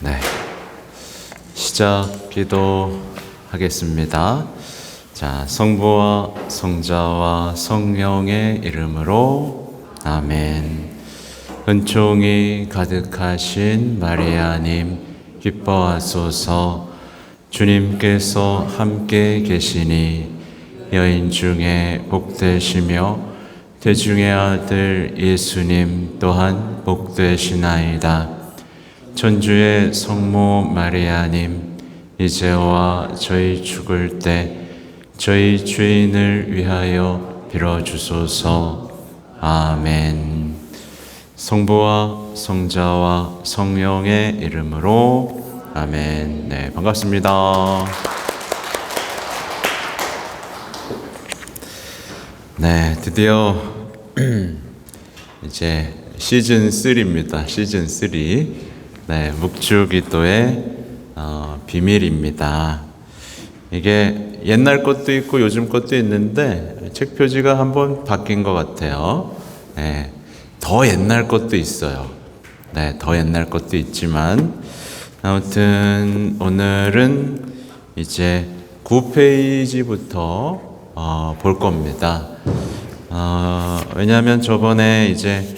네, 시작 기도하겠습니다. 자, 성부와 성자와 성령의 이름으로 아멘. 은총이 가득하신 마리아님 기뻐하소서. 주님께서 함께 계시니 여인 중에 복되시며 태중의 아들 예수님 또한 복되시나이다. 천주의 성모 마리아님, 이제와 저희 죽을 때 저희 죄인을 위하여 빌어주소서. 아멘. 성부와 성자와 성령의 이름으로 아멘. 네, 반갑습니다. 네, 드디어 이제 시즌 3입니다. 시즌 3. 네, 묵주기도의 비밀입니다. 이게 옛날 것도 있고 요즘 것도 있는데 책 표지가 한번 바뀐 것 같아요. 네, 더 옛날 것도 있어요. 네, 더 옛날 것도 있지만 아무튼 오늘은 이제 9페이지부터 볼 겁니다. 왜냐하면 저번에 이제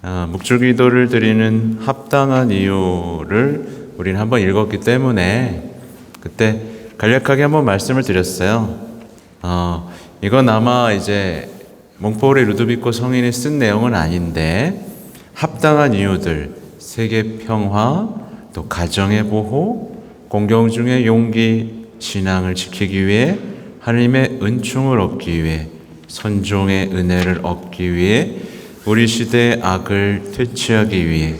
묵주기도를 드리는 합당한 이유를 우리는 한번 읽었기 때문에 그때 간략하게 한번 말씀을 드렸어요. 이건 아마 이제 몽포르 루도비코 성인이 쓴 내용은 아닌데 합당한 이유들, 세계 평화, 또 가정의 보호, 공경 중의 용기, 신앙을 지키기 위해 하나님의 은총을 얻기 위해 선종의 은혜를 얻기 위해 우리 시대의 악을 퇴치하기 위해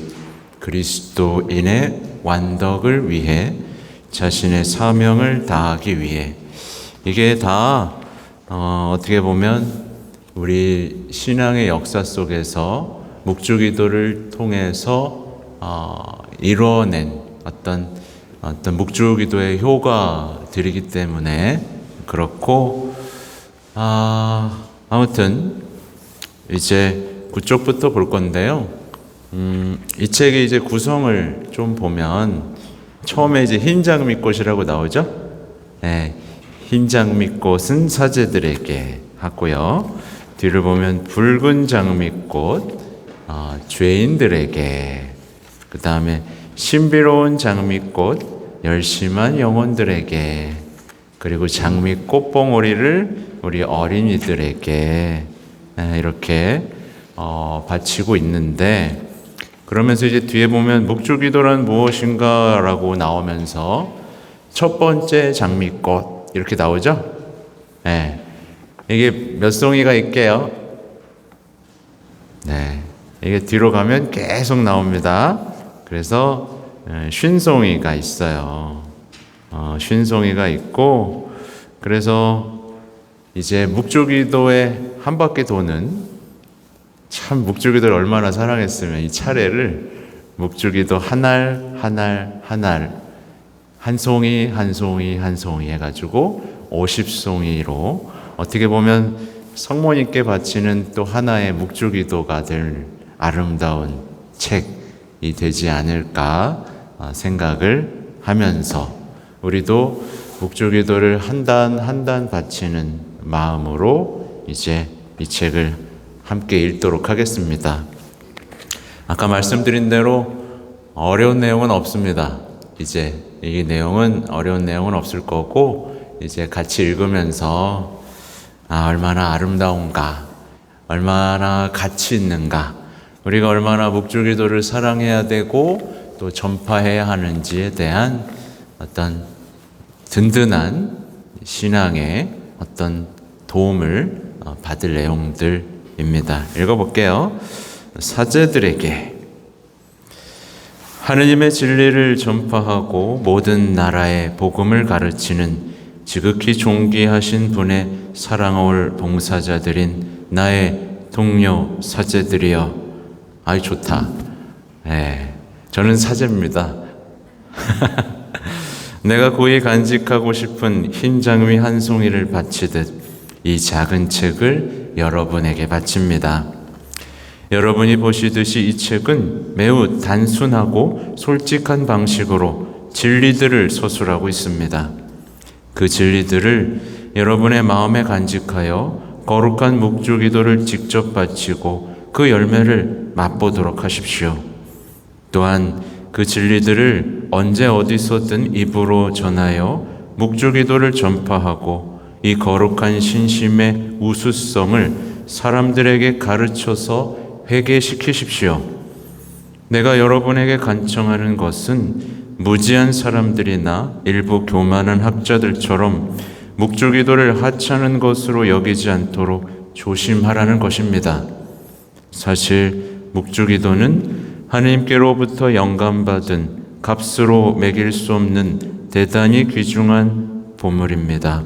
그리스도인의 완덕을 위해 자신의 사명을 다하기 위해 이게 다 어떻게 보면 우리 신앙의 역사 속에서 묵주기도를 통해서 이루어낸 어떤 묵주기도의 효과들이기 때문에 그렇고 아무튼 이제 그쪽부터 볼 건데요. 이 책의 이제 구성을 좀 보면 처음에 이제 흰 장미꽃이라고 나오죠. 네, 흰 장미꽃은 사제들에게 하고요. 뒤를 보면 붉은 장미꽃 죄인들에게, 그 다음에 신비로운 장미꽃 열심한 영혼들에게, 그리고 장미꽃 봉오리를 우리 어린이들에게 이렇게 바치고 있는데, 그러면서 이제 뒤에 보면 묵주기도란 무엇인가 라고 나오면서 첫 번째 장미꽃 이렇게 나오죠. 네, 이게 몇 송이가 있게요? 네, 이게 뒤로 가면 계속 나옵니다. 그래서 50송이가 있어요. 50송이가 있고, 그래서 이제 묵주기도에 한 바퀴 도는, 참 묵주기도를 얼마나 사랑했으면 이 차례를 묵주기도 한 알 한 송이 한 송이 한 송이 해가지고 50송이로 어떻게 보면 성모님께 바치는 또 하나의 묵주기도가 될 아름다운 책이 되지 않을까 생각을 하면서 우리도 묵주기도를 한 단 한 단 바치는 마음으로 이제 이 책을 함께 읽도록 하겠습니다. 아까 말씀드린 대로 어려운 내용은 없습니다. 이제 이 내용은 어려운 내용은 없을 거고, 이제 같이 읽으면서 얼마나 아름다운가, 얼마나 가치 있는가, 우리가 얼마나 묵주기도를 사랑해야 되고 또 전파해야 하는지에 대한 어떤 든든한 신앙의 어떤 도움을 받을 내용들입니다. 읽어볼게요. 사제들에게 하느님의 진리를 전파하고 모든 나라에 복음을 가르치는 지극히 존귀하신 분의 사랑할 봉사자들인 나의 동료 사제들이여. 아이 좋다. 네, 저는 사제입니다. 내가 고이 간직하고 싶은 흰 장미 한 송이를 바치듯 이 작은 책을 여러분에게 바칩니다. 여러분이 보시듯이 이 책은 매우 단순하고 솔직한 방식으로 진리들을 서술하고 있습니다. 그 진리들을 여러분의 마음에 간직하여 거룩한 묵주기도를 직접 바치고 그 열매를 맛보도록 하십시오. 또한 그 진리들을 언제 어디서든 입으로 전하여 묵주기도를 전파하고 이 거룩한 신심의 우수성을 사람들에게 가르쳐서 회개시키십시오. 내가 여러분에게 간청하는 것은 무지한 사람들이나 일부 교만한 학자들처럼 묵주기도를 하찮은 것으로 여기지 않도록 조심하라는 것입니다. 사실 묵주기도는 하나님께로부터 영감받은 값으로 매길 수 없는 대단히 귀중한 보물입니다.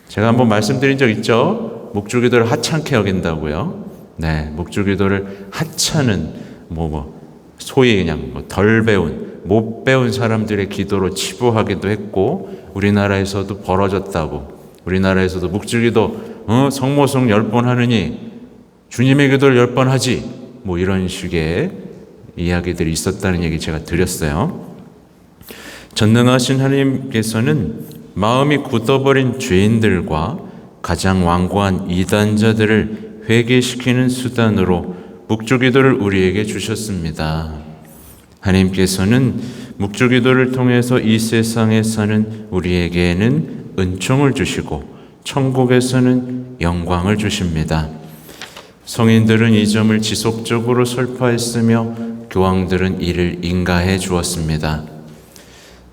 제가 한번 말씀드린 적 있죠? 묵주기도를 하찮게 여긴다고요. 네, 묵주기도를 하찮은 소위 그냥 덜 배운, 못 배운 사람들의 기도로 치부하기도 했고, 우리나라에서도 벌어졌다고. 우리나라에서도 묵주기도 성모송 10번 하느니 주님의 기도를 10번 하지, 이런 식의 이야기들이 있었다는 얘기 제가 드렸어요. 전능하신 하나님께서는 마음이 굳어버린 죄인들과 가장 완고한 이단자들을 회개시키는 수단으로 묵주기도를 우리에게 주셨습니다. 하나님께서는 묵주기도를 통해서 이 세상에 사는 우리에게는 은총을 주시고 천국에서는 영광을 주십니다. 성인들은 이 점을 지속적으로 설파했으며 교황들은 이를 인가해 주었습니다.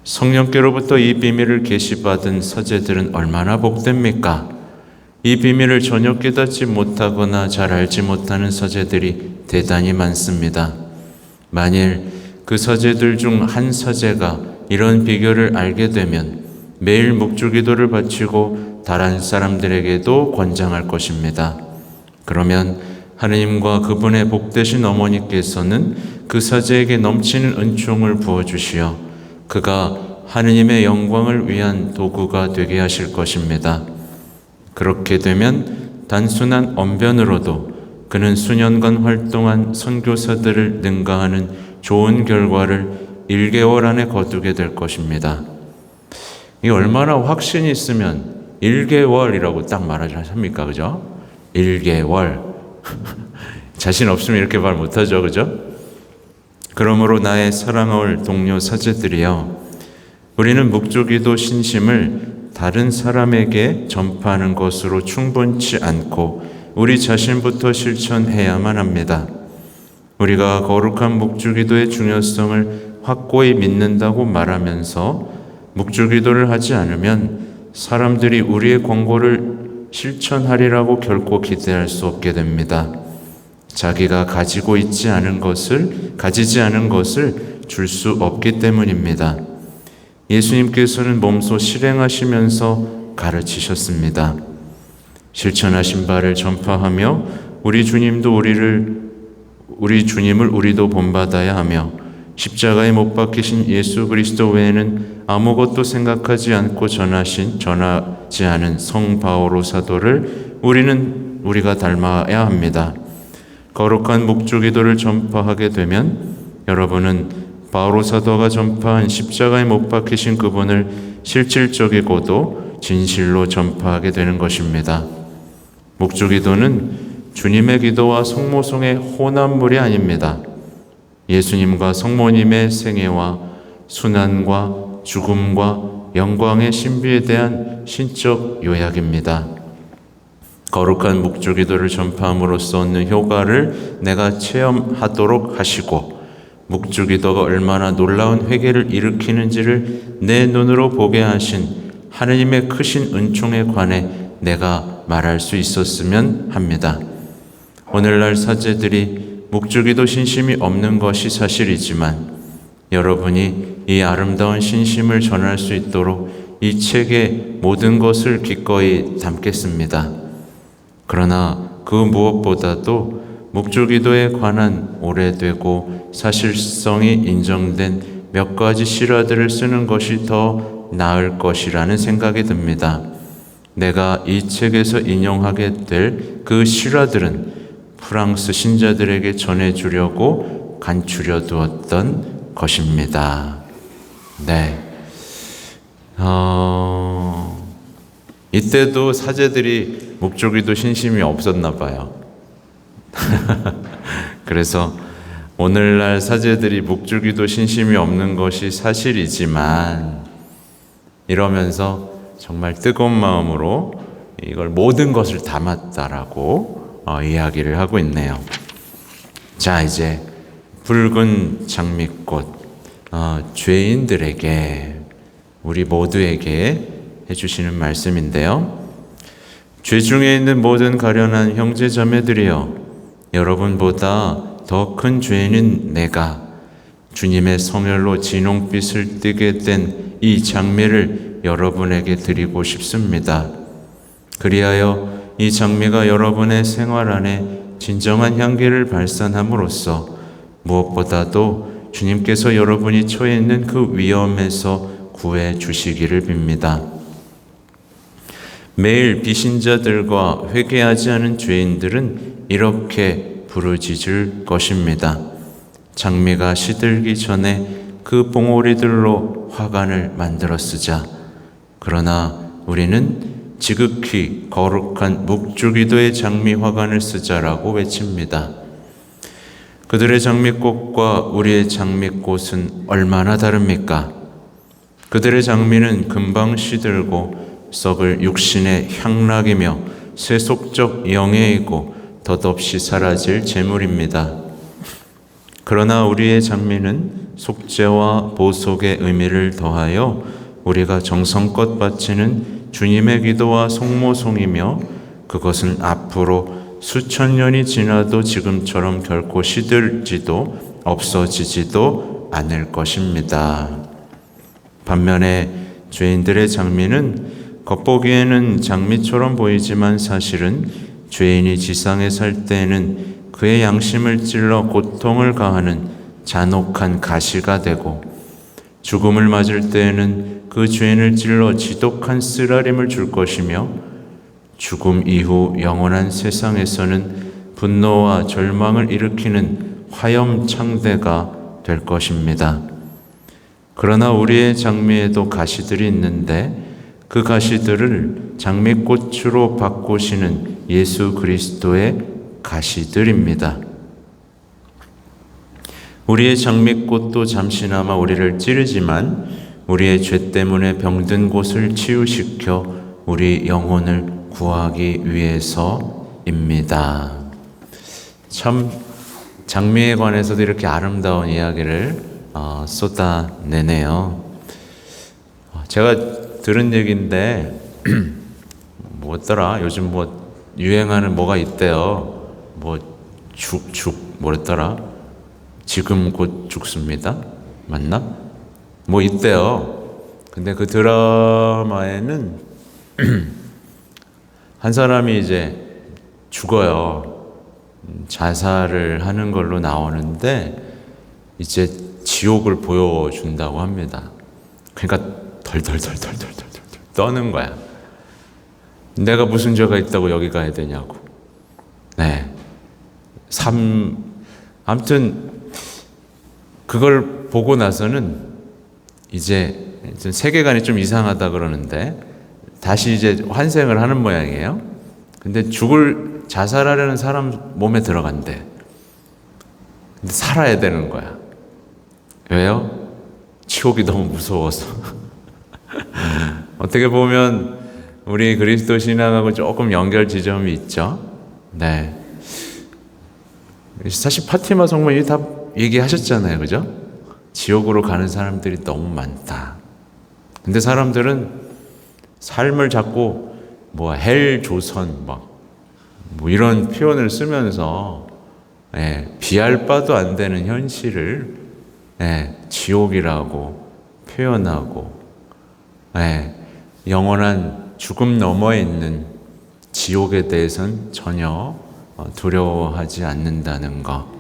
성령께로부터 이 비밀을 계시받은 서재들은 얼마나 복됩니까? 이 비밀을 전혀 깨닫지 못하거나 잘 알지 못하는 서재들이 대단히 많습니다. 만일 그 서재들 중 한 서재가 이런 비결을 알게 되면 매일 묵주기도를 바치고 다른 사람들에게도 권장할 것입니다. 그러면 하느님과 그분의 복되신 어머니께서는 그 서재에게 넘치는 은총을 부어주시어 그가 하느님의 영광을 위한 도구가 되게 하실 것입니다. 그렇게 되면 단순한 언변으로도 그는 수년간 활동한 선교사들을 능가하는 좋은 결과를 1개월 안에 거두게 될 것입니다. 이게 얼마나 확신이 있으면 1개월이라고 딱 말하지 않습니까? 그죠? 1개월. 자신 없으면 이렇게 말 못하죠. 그죠? 그러므로 나의 사랑할 동료 사제들이여, 우리는 묵주기도 신심을 다른 사람에게 전파하는 것으로 충분치 않고 우리 자신부터 실천해야만 합니다. 우리가 거룩한 묵주기도의 중요성을 확고히 믿는다고 말하면서 묵주기도를 하지 않으면 사람들이 우리의 권고를 실천하리라고 결코 기대할 수 없게 됩니다. 자기가 가지지 않은 것을 줄 수 없기 때문입니다. 예수님께서는 몸소 실행하시면서 가르치셨습니다. 실천하신 바를 전파하며 우리 주님을 우리도 본받아야 하며 십자가에 못 박히신 예수 그리스도 외에는 아무것도 생각하지 않고 전하지 않은 성 바오로 사도를 우리가 닮아야 합니다. 거룩한 묵주기도를 전파하게 되면 여러분은 바오로 사도가 전파한 십자가에 못 박히신 그분을 실질적이고도 진실로 전파하게 되는 것입니다. 묵주기도는 주님의 기도와 성모송의 혼합물이 아닙니다. 예수님과 성모님의 생애와 순환과 죽음과 영광의 신비에 대한 신적 요약입니다. 거룩한 묵주기도를 전파함으로써 얻는 효과를 내가 체험하도록 하시고 묵주기도가 얼마나 놀라운 회개를 일으키는지를 내 눈으로 보게 하신 하느님의 크신 은총에 관해 내가 말할 수 있었으면 합니다. 오늘날 사제들이 묵주기도 신심이 없는 것이 사실이지만 여러분이 이 아름다운 신심을 전할 수 있도록 이 책에 모든 것을 기꺼이 담겠습니다. 그러나 그 무엇보다도 묵주기도에 관한 오래되고 사실성이 인정된 몇 가지 실화들을 쓰는 것이 더 나을 것이라는 생각이 듭니다. 내가 이 책에서 인용하게 될 그 실화들은 프랑스 신자들에게 전해주려고 간추려 두었던 것입니다. 네. 이때도 사제들이 묵주기도 신심이 없었나 봐요. 그래서 오늘날 사제들이 묵주기도 신심이 없는 것이 사실이지만 이러면서 정말 뜨거운 마음으로 이걸 모든 것을 담았다라고 이야기를 하고 있네요. 자, 이제 붉은 장미꽃, 죄인들에게, 우리 모두에게 해주시는 말씀인데요. 죄 중에 있는 모든 가련한 형제 자매들이여, 여러분보다 더 큰 죄인인 내가 주님의 성혈로 진홍빛을 띠게 된 이 장미를 여러분에게 드리고 싶습니다. 그리하여 이 장미가 여러분의 생활 안에 진정한 향기를 발산함으로써 무엇보다도 주님께서 여러분이 처해 있는 그 위험에서 구해 주시기를 빕니다. 매일 비신자들과 회개하지 않은 죄인들은 이렇게 부르짖을 것입니다. 장미가 시들기 전에 그 봉오리들로 화관을 만들어 쓰자. 그러나 우리는 지극히 거룩한 묵주기도의 장미 화관을 쓰자라고 외칩니다. 그들의 장미꽃과 우리의 장미꽃은 얼마나 다릅니까? 그들의 장미는 금방 시들고 썩을 육신의 향락이며 세속적 영예이고 덧없이 사라질 재물입니다. 그러나 우리의 장미는 속죄와 보속의 의미를 더하여 우리가 정성껏 바치는 주님의 기도와 속모송이며 그것은 앞으로 수천 년이 지나도 지금처럼 결코 시들지도 없어지지도 않을 것입니다. 반면에 죄인들의 장미는 겉보기에는 장미처럼 보이지만 사실은 죄인이 지상에 살 때에는 그의 양심을 찔러 고통을 가하는 잔혹한 가시가 되고 죽음을 맞을 때에는 그 죄인을 찔러 지독한 쓰라림을 줄 것이며 죽음 이후 영원한 세상에서는 분노와 절망을 일으키는 화염창대가 될 것입니다. 그러나 우리의 장미에도 가시들이 있는데 그 가시들을 장미꽃으로 바꾸시는 예수 그리스도의 가시들입니다. 우리의 장미꽃도 잠시나마 우리를 찌르지만 우리의 죄 때문에 병든 곳을 치유시켜 우리 영혼을 구하기 위해서입니다. 참 장미에 관해서도 이렇게 아름다운 이야기를 쏟아내네요. 제가 들은 얘기인데 뭐였더라? 요즘 유행하는 뭐가 있대요. 뭐랬더라? 지금 곧 죽습니다. 맞나? 있대요. 근데 그 드라마에는 한 사람이 이제 죽어요. 자살을 하는 걸로 나오는데 이제 지옥을 보여준다고 합니다. 그러니까 덜덜덜덜덜덜 떠는 거야. 내가 무슨 죄가 있다고 여기 가야 되냐고. 네. 아무튼 그걸 보고 나서는 이제 세계관이 좀 이상하다 그러는데 다시 이제 환생을 하는 모양이에요. 근데 자살하려는 사람 몸에 들어간대. 근데 살아야 되는 거야. 왜요? 지옥이 너무 무서워서. 어떻게 보면 우리 그리스도 신앙하고 조금 연결 지점이 있죠. 네. 사실 파티마 성모님이 다 얘기하셨잖아요. 그죠? 지옥으로 가는 사람들이 너무 많다. 근데 사람들은 삶을 자꾸 헬 조선 이런 표현을 쓰면서 비할 바도 안 되는 현실을 지옥이라고 표현하고 영원한 죽음 너머에 있는 지옥에 대해서는 전혀 두려워하지 않는다는 것.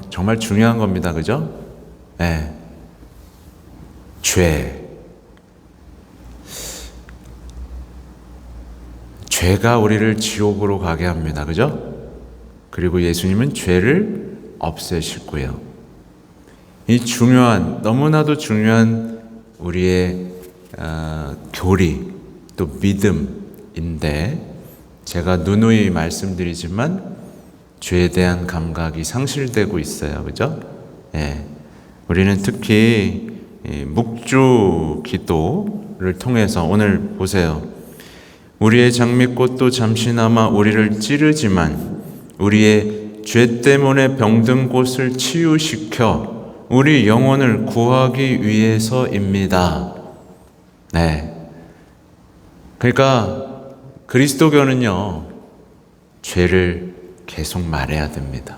정말 중요한 겁니다. 그죠? 죄가 우리를 지옥으로 가게 합니다. 그죠? 그리고 예수님은 죄를 없애시고요. 이 중요한, 너무나도 중요한 우리의 교리, 또 믿음인데, 제가 누누이 말씀드리지만 죄에 대한 감각이 상실되고 있어요. 그죠? 예. 우리는 특히 묵주 기도를 통해서 오늘 보세요. 우리의 장미꽃도 잠시나마 우리를 찌르지만 우리의 죄 때문에 병든 곳을 치유시켜 우리 영혼을 구하기 위해서입니다. 네. 그러니까 그리스도교는요, 죄를 계속 말해야 됩니다.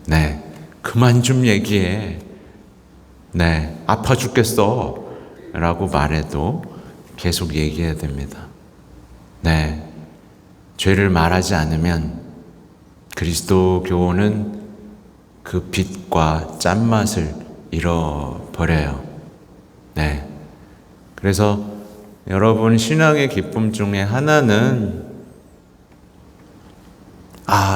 네. 그만 좀 얘기해. 네. 아파 죽겠어. 라고 말해도 계속 얘기해야 됩니다. 네. 죄를 말하지 않으면 그리스도교는 그 빛과 짠맛을 잃어버려요. 네. 그래서 여러분 신앙의 기쁨 중에 하나는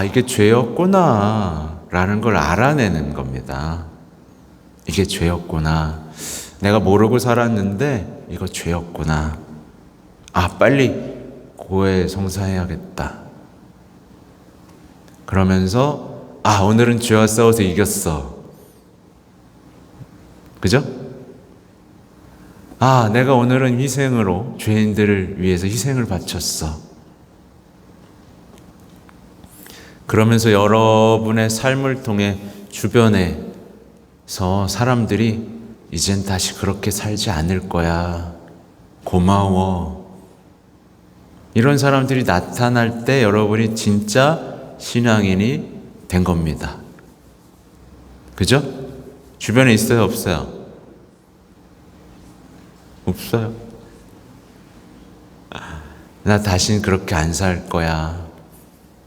이게 죄였구나 라는 걸 알아내는 겁니다. 이게 죄였구나. 내가 모르고 살았는데 이거 죄였구나. 빨리 고해 성사해야겠다. 그러면서 오늘은 죄와 싸워서 이겼어. 그죠? 내가 오늘은 희생으로 죄인들을 위해서 희생을 바쳤어. 그러면서 여러분의 삶을 통해 주변에서 사람들이 이젠 다시 그렇게 살지 않을 거야. 고마워. 이런 사람들이 나타날 때 여러분이 진짜 신앙인이 된 겁니다. 그죠? 주변에 있어요, 없어요? 없어요. 나 다신 그렇게 안 살 거야.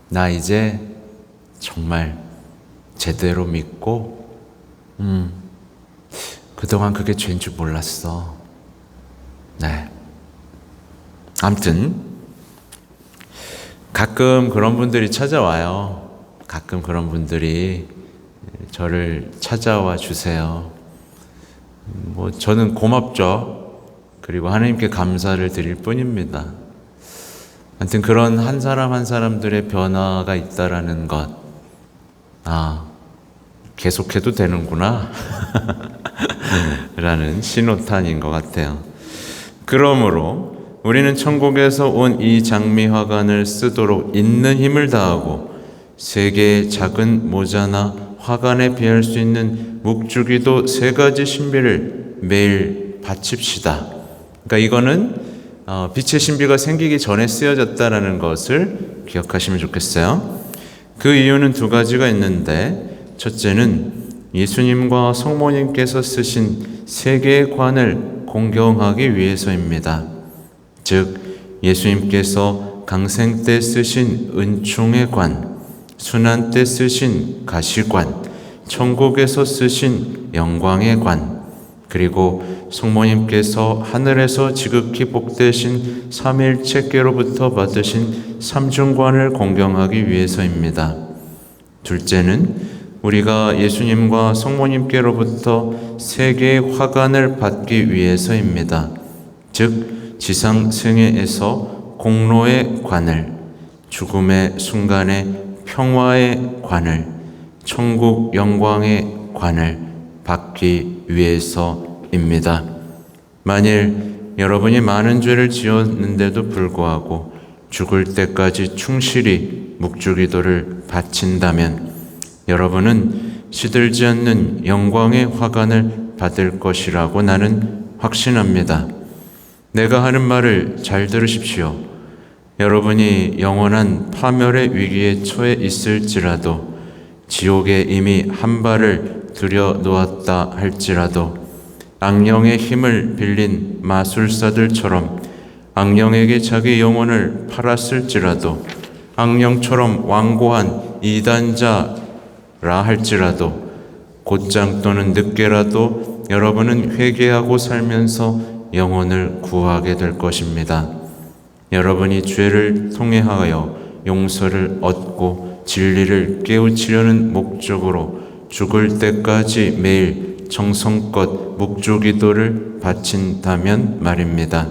나 이제 정말 제대로 믿고, 그동안 그게 죄인 줄 몰랐어. 네. 아무튼, 가끔 그런 분들이 찾아와요. 가끔 그런 분들이 저를 찾아와 주세요. 저는 고맙죠. 그리고 하나님께 감사를 드릴 뿐입니다. 아무튼 그런 한 사람 한 사람들의 변화가 있다라는 것, 계속해도 되는구나 라는 신호탄인 것 같아요. 그러므로 우리는 천국에서 온 이 장미화관을 쓰도록 있는 힘을 다하고 세 개의 작은 모자나 화관에 비할 수 있는 묵주기도 세 가지 신비를 매일 바칩시다. 그러니까 이거는 빛의 신비가 생기기 전에 쓰여졌다는 것을 기억하시면 좋겠어요. 그 이유는 두 가지가 있는데, 첫째는 예수님과 성모님께서 쓰신 세 개의 관을 공경하기 위해서입니다. 즉 예수님께서 강생 때 쓰신 은총의 관, 순환 때 쓰신 가시관, 천국에서 쓰신 영광의 관, 그리고 성모님께서 하늘에서 지극히 복되신 삼일체께로부터 받으신 삼중관을 공경하기 위해서입니다. 둘째는 우리가 예수님과 성모님께로부터 세 개의 화관을 받기 위해서입니다. 즉 지상 승회에서 공로의 관을, 죽음의 순간에 평화의 관을, 천국 영광의 관을 받기 위해서입니다. 만일 여러분이 많은 죄를 지었는데도 불구하고 죽을 때까지 충실히 묵주기도를 바친다면 여러분은 시들지 않는 영광의 화관을 받을 것이라고 나는 확신합니다. 내가 하는 말을 잘 들으십시오. 여러분이 영원한 파멸의 위기에 처해 있을지라도, 지옥에 이미 한 발을 들여놓았다 할지라도, 악령의 힘을 빌린 마술사들처럼 악령에게 자기 영혼을 팔았을지라도, 악령처럼 완고한 이단자라 할지라도, 곧장 또는 늦게라도 여러분은 회개하고 살면서 영혼을 구하게 될 것입니다. 여러분이 죄를 통회하여 용서를 얻고 진리를 깨우치려는 목적으로 죽을 때까지 매일 정성껏 묵주기도를 바친다면 말입니다.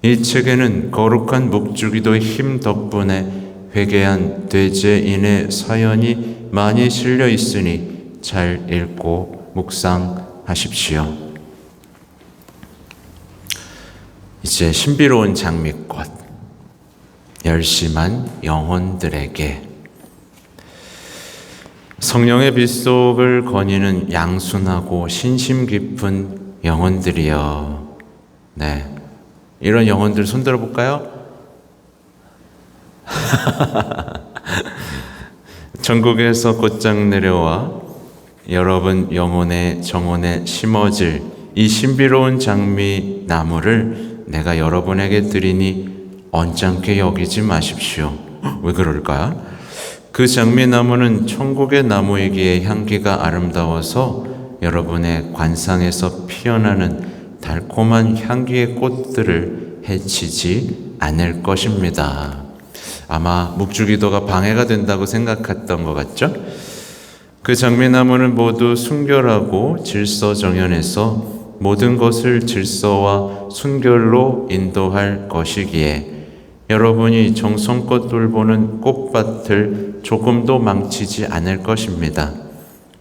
이 책에는 거룩한 묵주기도의 힘 덕분에 회개한 되죄인의 사연이 많이 실려 있으니 잘 읽고 묵상하십시오. 이제 신비로운 장미꽃, 열심한 영혼들에게. 성령의 빗속을 거니는 양순하고 신심 깊은 영혼들이여. 네, 이런 영혼들 손들어 볼까요? 천국에서 곧장 내려와 여러분 영혼의 정원에 심어질 이 신비로운 장미 나무를 내가 여러분에게 드리니 언짢게 여기지 마십시오. 왜 그럴까? 그 장미나무는 천국의 나무이기에 향기가 아름다워서 여러분의 관상에서 피어나는 달콤한 향기의 꽃들을 해치지 않을 것입니다. 아마 묵주기도가 방해가 된다고 생각했던 것 같죠? 그 장미나무는 모두 순결하고 질서정연해서 모든 것을 질서와 순결로 인도할 것이기에 여러분이 정성껏 돌보는 꽃밭을 조금도 망치지 않을 것입니다.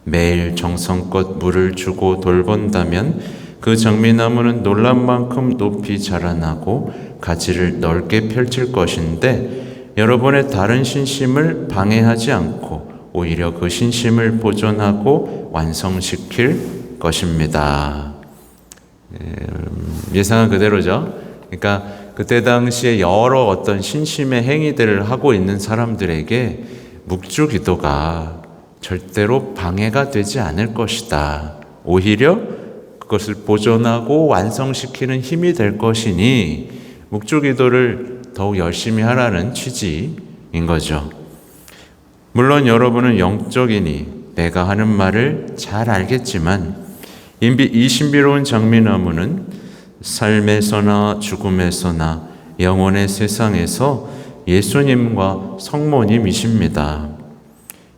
매일 정성껏 물을 주고 돌본다면 그 장미나무는 놀란 만큼 높이 자라나고 가지를 넓게 펼칠 것인데 여러분의 다른 신심을 방해하지 않고 오히려 그 신심을 보존하고 완성시킬 것입니다. 예상은 그대로죠. 그러니까 그때 당시에 여러 어떤 신심의 행위들을 하고 있는 사람들에게 묵주기도가 절대로 방해가 되지 않을 것이다. 오히려 그것을 보존하고 완성시키는 힘이 될 것이니 묵주기도를 더욱 열심히 하라는 취지인 거죠. 물론 여러분은 영적이니 내가 하는 말을 잘 알겠지만 이 신비로운 장미나무는 삶에서나 죽음에서나 영혼의 세상에서 예수님과 성모님이십니다.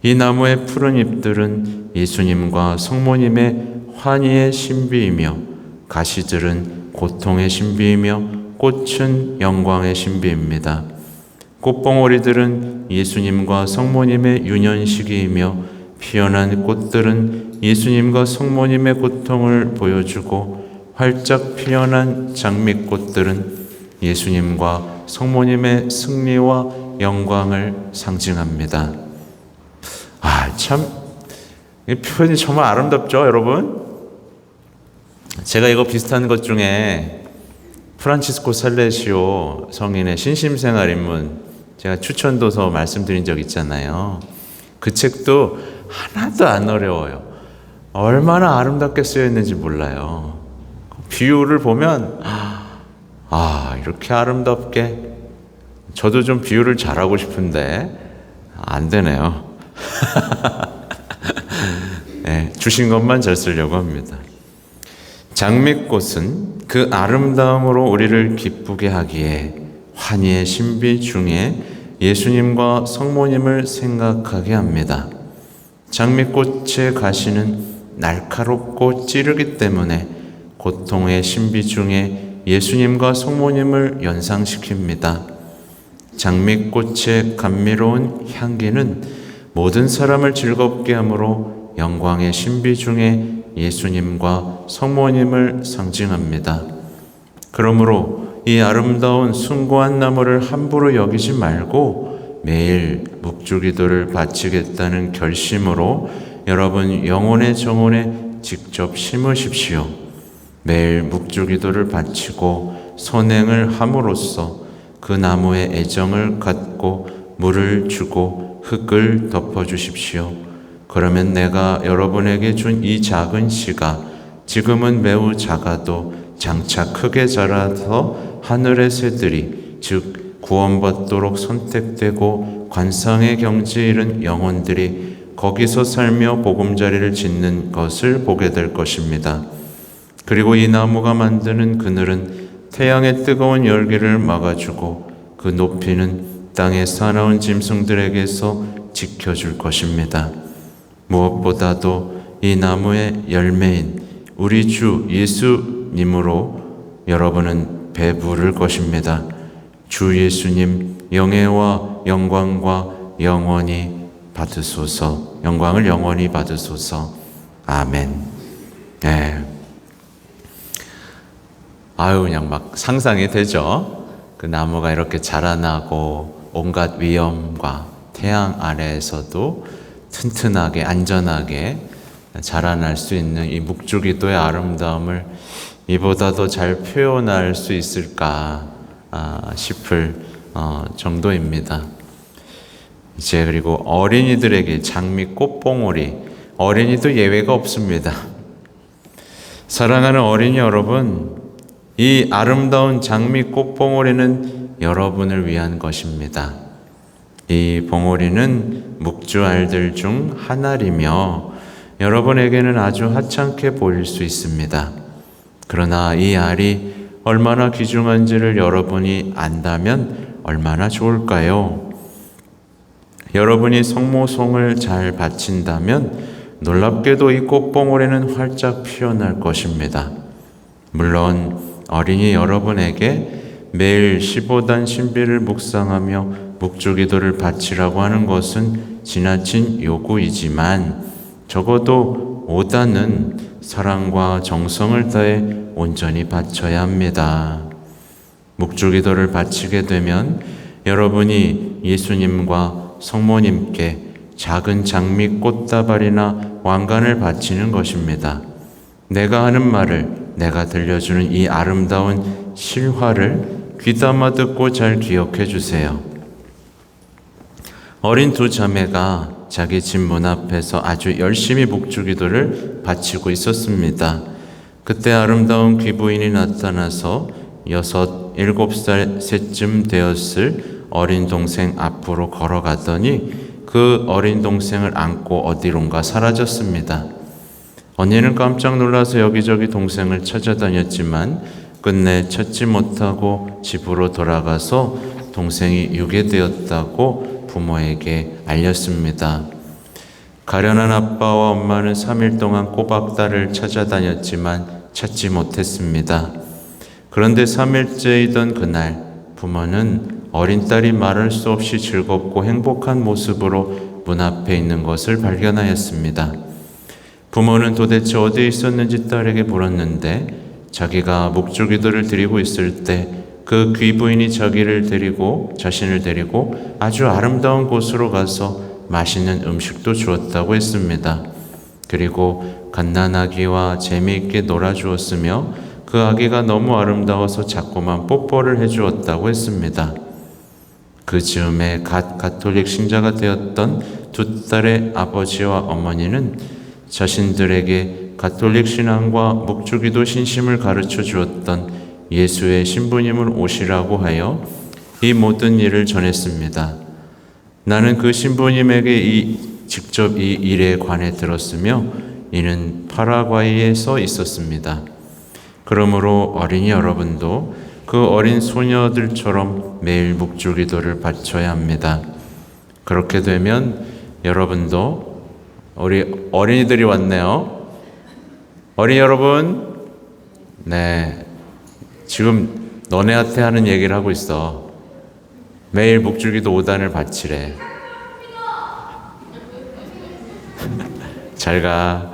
이 나무의 푸른 잎들은 예수님과 성모님의 환희의 신비이며 가시들은 고통의 신비이며 꽃은 영광의 신비입니다. 꽃봉오리들은 예수님과 성모님의 유년시기이며 피어난 꽃들은 예수님과 성모님의 고통을 보여주고 활짝 피어난 장미꽃들은 예수님과 성모님의 승리와 영광을 상징합니다. 참, 이 표현이 정말 아름답죠, 여러분? 제가 이거 비슷한 것 중에 프란치스코 살레시오 성인의 신심생활 입문 제가 추천도서 말씀드린 적 있잖아요. 그 책도 하나도 안 어려워요. 얼마나 아름답게 쓰여 있는지 몰라요. 비유를 보면 이렇게 아름답게, 저도 좀 비유를 잘하고 싶은데 안 되네요. 네, 주신 것만 잘 쓰려고 합니다. 장미꽃은 그 아름다움으로 우리를 기쁘게 하기에 환희의 신비 중에 예수님과 성모님을 생각하게 합니다. 장미꽃의 가시는 날카롭고 찌르기 때문에 고통의 신비 중에 예수님과 성모님을 연상시킵니다. 장미꽃의 감미로운 향기는 모든 사람을 즐겁게 하므로 영광의 신비 중에 예수님과 성모님을 상징합니다. 그러므로 이 아름다운 숭고한 나무를 함부로 여기지 말고 매일 묵주기도를 바치겠다는 결심으로 여러분 영혼의 정원에 직접 심으십시오. 매일 묵주기도를 바치고 선행을 함으로써 그 나무에 애정을 갖고 물을 주고 흙을 덮어주십시오. 그러면 내가 여러분에게 준 이 작은 씨가 지금은 매우 작아도 장차 크게 자라서 하늘의 새들이 즉 구원받도록 선택되고 관상의 경지에 이른 영혼들이 거기서 살며 보금자리를 짓는 것을 보게 될 것입니다. 그리고 이 나무가 만드는 그늘은 태양의 뜨거운 열기를 막아주고 그 높이는 땅의 사나운 짐승들에게서 지켜줄 것입니다. 무엇보다도 이 나무의 열매인 우리 주 예수님으로 여러분은 배부를 것입니다. 주 예수님 영예와 영광과 영원히 받으소서. 영광을 영원히 받으소서. 아멘. 네. 아유, 그냥 막 상상이 되죠. 그 나무가 이렇게 자라나고 온갖 위험과 태양 아래에서도 튼튼하게 안전하게 자라날 수 있는 이 묵주기도의 아름다움을 이보다도 잘 표현할 수 있을까 싶을 정도입니다. 이제 그리고 어린이들에게 장미 꽃봉오리, 어린이도 예외가 없습니다. 사랑하는 어린이 여러분, 이 아름다운 장미 꽃봉오리는 여러분을 위한 것입니다. 이 봉오리는 묵주알들 중 하나이며 여러분에게는 아주 하찮게 보일 수 있습니다. 그러나 이 알이 얼마나 귀중한지를 여러분이 안다면 얼마나 좋을까요? 여러분이 성모송을 잘 바친다면 놀랍게도 이 꽃봉오리는 활짝 피어날 것입니다. 물론 어린이 여러분에게 매일 15단 신비를 묵상하며 묵주기도를 바치라고 하는 것은 지나친 요구이지만 적어도 5단은 사랑과 정성을 다해 온전히 바쳐야 합니다. 묵주기도를 바치게 되면 여러분이 예수님과 성모님께 작은 장미 꽃다발이나 왕관을 바치는 것입니다. 내가 하는 말을 내가 들려주는 이 아름다운 실화를 귀담아 듣고 잘 기억해 주세요. 어린 두 자매가 자기 집 문 앞에서 아주 열심히 묵주기도를 바치고 있었습니다. 그때 아름다운 귀부인이 나타나서 6, 7살 셋쯤 되었을 어린 동생 앞으로 걸어가더니 그 어린 동생을 안고 어디론가 사라졌습니다. 언니는 깜짝 놀라서 여기저기 동생을 찾아다녔지만 끝내 찾지 못하고 집으로 돌아가서 동생이 유괴되었다고 부모에게 알렸습니다. 가련한 아빠와 엄마는 3일 동안 꼬박 딸을 찾아다녔지만 찾지 못했습니다. 그런데 3일째이던 그날 부모는 어린 딸이 말할 수 없이 즐겁고 행복한 모습으로 문 앞에 있는 것을 발견하였습니다. 부모는 도대체 어디에 있었는지 딸에게 물었는데 자기가 묵주기도를 드리고 있을 때 그 귀부인이 자신을 데리고 아주 아름다운 곳으로 가서 맛있는 음식도 주었다고 했습니다. 그리고 갓난아기와 재미있게 놀아주었으며 그 아기가 너무 아름다워서 자꾸만 뽀뽀를 해주었다고 했습니다. 그 즈음에 갓 가톨릭 신자가 되었던 두 딸의 아버지와 어머니는 자신들에게 가톨릭 신앙과 묵주기도 신심을 가르쳐 주었던 예수의 신부님을 오시라고 하여 이 모든 일을 전했습니다. 나는 그 신부님에게 직접 이 일에 관해 들었으며 이는 파라과이에서 있었습니다. 그러므로 어린이 여러분도 그 어린 소녀들처럼 매일 묵주기도를 바쳐야 합니다. 그렇게 되면 여러분도 우리 어린이들이 왔네요. 어린이 여러분, 네, 지금 너네한테 하는 얘기를 하고 있어. 매일 묵주기도 5단을 바치래. 잘 가.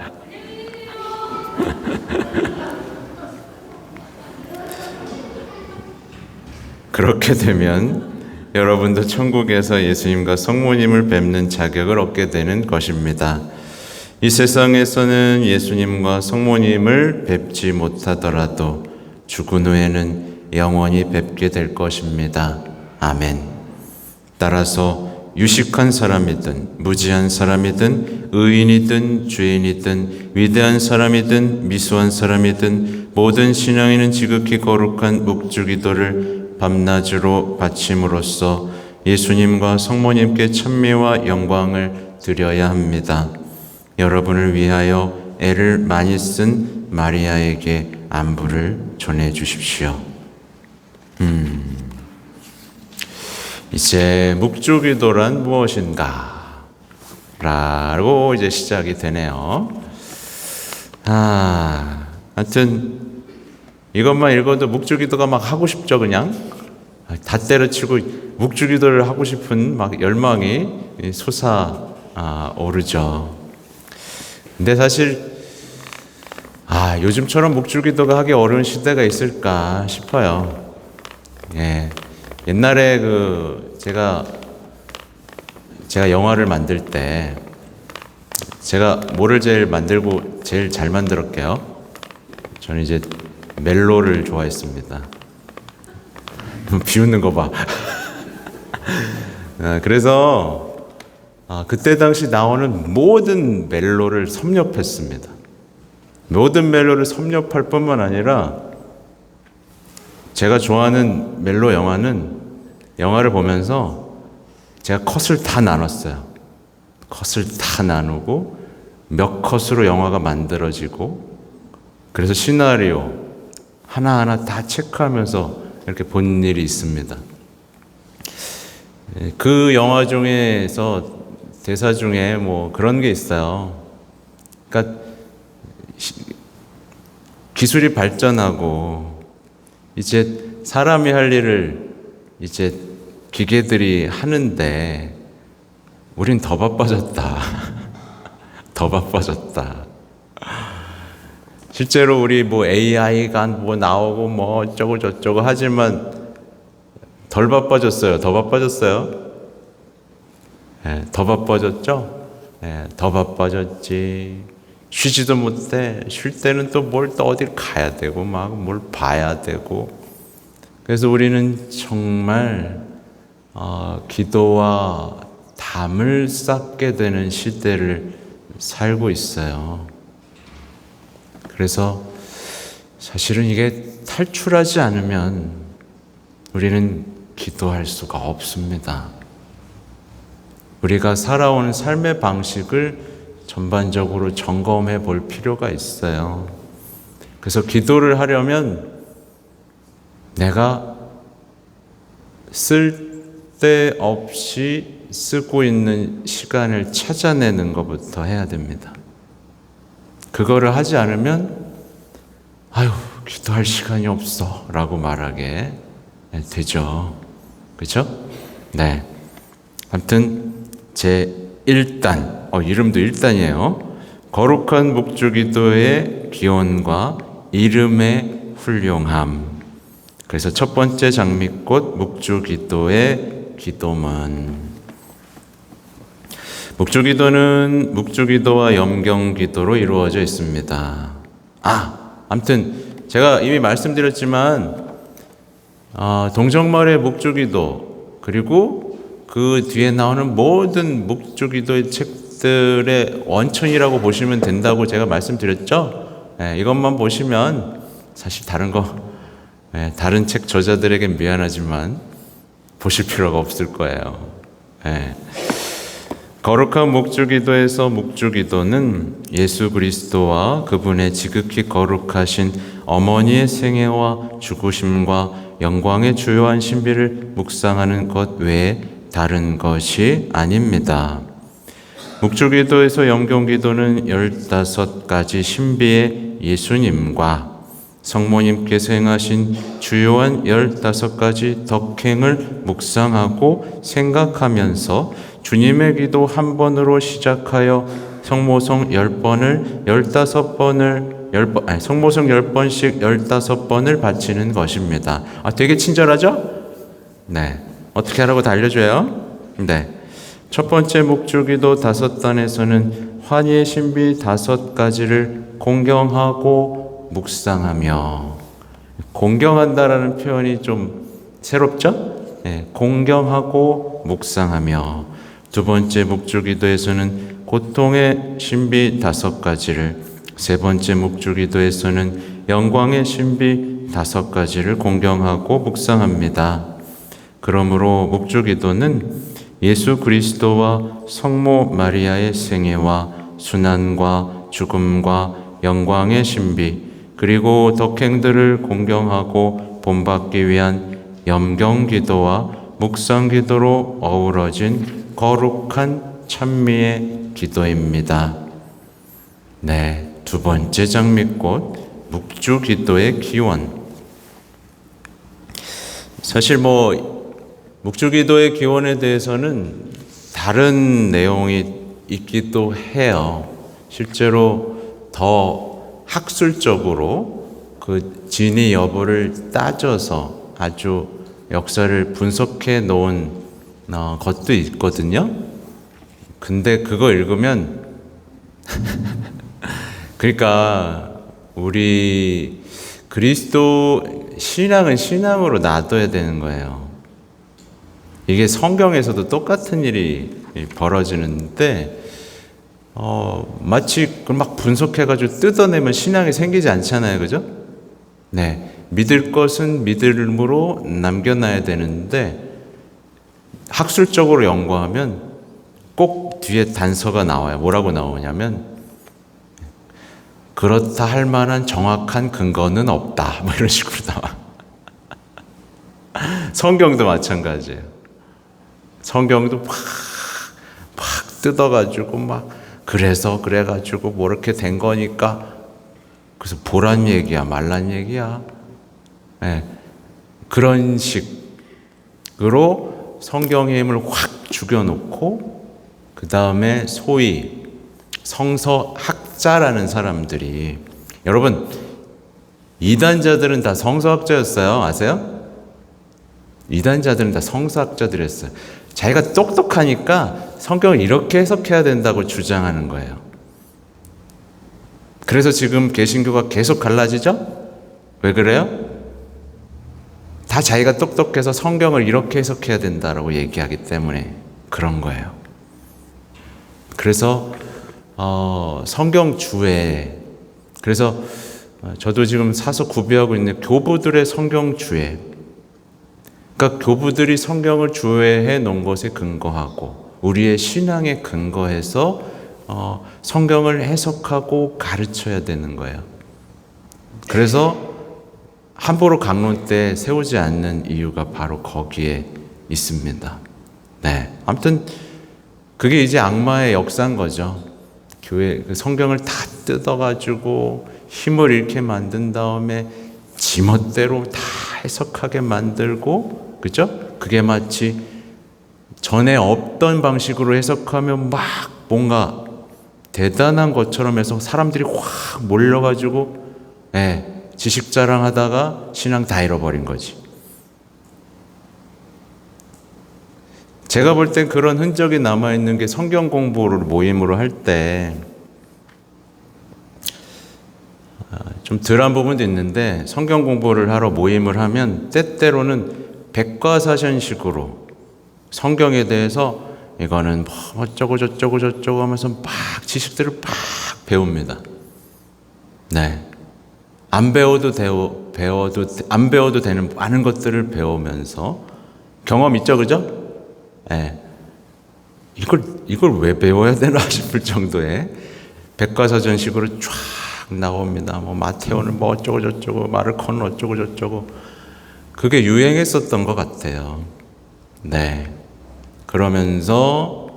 그렇게 되면 여러분도 천국에서 예수님과 성모님을 뵙는 자격을 얻게 되는 것입니다. 이 세상에서는 예수님과 성모님을 뵙지 못하더라도 죽은 후에는 영원히 뵙게 될 것입니다. 아멘. 따라서 유식한 사람이든 무지한 사람이든 의인이든 죄인이든 위대한 사람이든 미수한 사람이든 모든 신앙인은 지극히 거룩한 묵주기도를 밤낮으로 바침으로써 예수님과 성모님께 찬미와 영광을 드려야 합니다. 여러분을 위하여 애를 많이 쓴 마리아에게 안부를 전해 주십시오. 이제 묵주기도란 무엇인가? 라고 이제 시작이 되네요. 하여튼 이것만 읽어도 묵주기도가 막 하고 싶죠, 그냥. 다 때려치고 묵주기도를 하고 싶은 막 열망이 솟아오르죠. 근데 사실 요즘처럼 묵주기도가 하기 어려운 시대가 있을까 싶어요. 예. 옛날에 제가 영화를 만들 때 제가 뭐를 제일 잘 만들었게요? 저는 이제 멜로를 좋아했습니다. 비웃는 거 봐. 그래서 그때 당시 나오는 모든 멜로를 섭렵했습니다. 모든 멜로를 섭렵할 뿐만 아니라 제가 좋아하는 멜로 영화를 보면서 제가 컷을 다 나눴어요. 컷을 다 나누고 몇 컷으로 영화가 만들어지고, 그래서 시나리오 하나하나 다 체크하면서 이렇게 본 일이 있습니다. 그 영화 중에서 대사 중에 뭐 그런 게 있어요. 그러니까 기술이 발전하고 이제 사람이 할 일을 이제 기계들이 하는데 우린 더 바빠졌다. 더 바빠졌다. 실제로 우리 뭐 AI가 뭐 나오고 뭐 어쩌고 저쩌고 하지만 덜 바빠졌어요. 더 바빠졌어요. 더 바빠졌죠? 더 바빠졌지. 쉬지도 못해. 쉴 때는 또 어딜 가야 되고 막 뭘 봐야 되고. 그래서 우리는 정말 기도와 담을 쌓게 되는 시대를 살고 있어요. 그래서 사실은 이게 탈출하지 않으면 우리는 기도할 수가 없습니다. 우리가 살아온 삶의 방식을 전반적으로 점검해 볼 필요가 있어요. 그래서 기도를 하려면 내가 쓸데없이 쓰고 있는 시간을 찾아내는 것부터 해야 됩니다. 그거를 하지 않으면 기도할 시간이 없어 라고 말하게 되죠. 그렇죠? 네. 아무튼 제 1단, 이름도 1단이에요. 거룩한 묵주기도의 기원과 이름의 훌륭함. 그래서 첫 번째 장미꽃 묵주기도의 기도문. 묵주기도와 염경기도로 이루어져 있습니다. 아무튼 제가 이미 말씀드렸지만 동정마을의 묵주기도 그리고 그 뒤에 나오는 모든 묵주기도의 책들의 원천이라고 보시면 된다고 제가 말씀드렸죠. 이것만 보시면 사실 다른 책 저자들에겐 미안하지만 보실 필요가 없을 거예요. 거룩한 묵주기도에서 묵주기도는 예수 그리스도와 그분의 지극히 거룩하신 어머니의 생애와 죽으심과 영광의 주요한 신비를 묵상하는 것 외에 다른 것이 아닙니다. 묵주기도에서 염경기도는 15가지 신비의 예수님과 성모님께서 행하신 주요한 15가지 덕행을 묵상하고 생각하면서 주님의 기도 한 번으로 시작하여 성모성 10번을 15번을 성모성 10번씩 15번을 바치는 것입니다. 되게 친절하죠? 네. 어떻게 하라고 다 알려줘요? 네. 첫 번째 묵주기도 5단에서는 환희의 신비 5가지를 공경하고 묵상하며, 공경한다라는 표현이 좀 새롭죠? 네. 공경하고 묵상하며. 두 번째 묵주기도에서는 고통의 신비 5가지를, 세 번째 묵주기도에서는 영광의 신비 5가지를 공경하고 묵상합니다. 그러므로 묵주기도는 예수 그리스도와 성모 마리아의 생애와 순환과 죽음과 영광의 신비 그리고 덕행들을 공경하고 본받기 위한 염경기도와 묵상 기도로 어우러진 거룩한 찬미의 기도입니다. 네, 두 번째 장미꽃 묵주 기도의 기원. 사실 묵주 기도의 기원에 대해서는 다른 내용이 있기도 해요. 실제로 더 학술적으로 그 진위 여부를 따져서 아주 역사를 분석해 놓은 것도 있거든요. 근데 그거 읽으면 그러니까 우리 그리스도 신앙은 신앙으로 놔둬야 되는 거예요. 이게 성경에서도 똑같은 일이 벌어지는데 마치 그걸 막 분석해가지고 뜯어내면 신앙이 생기지 않잖아요. 그죠? 네. 믿을 것은 믿음으로 남겨놔야 되는데 학술적으로 연구하면 꼭 뒤에 단서가 나와요. 뭐라고 나오냐면 그렇다 할 만한 정확한 근거는 없다. 이런 식으로 나와. 성경도 마찬가지예요. 성경도 막 뜯어가지고 그래가지고 이렇게 된 거니까 그래서 보란 얘기야 말란 얘기야. 네. 그런 식으로 성경의 힘을 확 죽여놓고 그 다음에 소위 성서학자라는 사람들이, 여러분 이단자들은 다 성서학자였어요. 아세요? 이단자들은 다 성서학자들이었어요. 자기가 똑똑하니까 성경을 이렇게 해석해야 된다고 주장하는 거예요. 그래서 지금 개신교가 계속 갈라지죠? 왜 그래요? 다 자기가 똑똑해서 성경을 이렇게 해석해야 된다라고 얘기하기 때문에 그런 거예요. 그래서 성경 주에, 그래서 저도 지금 사서 구비하고 있는 교부들의 성경 주에, 그러니까 교부들이 성경을 주회해 놓은 것에 근거하고 우리의 신앙에 근거해서 성경을 해석하고 가르쳐야 되는 거예요. 그래서 함부로 강론때 세우지 않는 이유가 바로 거기에 있습니다. 네, 아무튼 그게 이제 악마의 역사인 거죠. 교회 성경을 다 뜯어가지고 힘을 잃게 만든 다음에 지멋대로 다 해석하게 만들고, 그죠? 그게 마치 전에 없던 방식으로 해석하면 막 뭔가 대단한 것처럼 해서 사람들이 확 몰려가지고 지식 자랑하다가 신앙 다 잃어버린 거지. 제가 볼 땐 그런 흔적이 남아있는 게 성경 공부를 모임으로 할 때 좀 덜한 부분도 있는데, 성경 공부를 하러 모임을 하면 때때로는 백과사전식으로 성경에 대해서 이거는 뭐 어쩌고 저쩌고 저쩌고 하면서 막 지식들을 막 배웁니다. 네, 안 배워도 되는 많은 것들을 배우면서 경험 있죠, 그죠? 네. 이걸 왜 배워야 되나 싶을 정도의 백과사전식으로 쫙 나옵니다. 뭐 마테오는 뭐 어쩌고 저쩌고, 마르코는 어쩌고 저쩌고. 그게 유행했었던 것 같아요. 네. 그러면서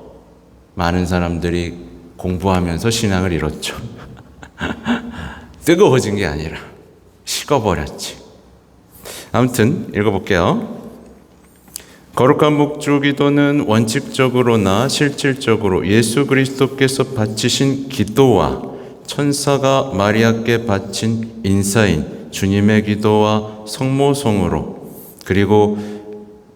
많은 사람들이 공부하면서 신앙을 잃었죠. 뜨거워진 게 아니라 식어버렸지. 아무튼 읽어볼게요. 거룩한 묵주 기도는 원칙적으로나 실질적으로 예수 그리스도께서 바치신 기도와 천사가 마리아께 바친 인사인 주님의 기도와 성모송으로, 그리고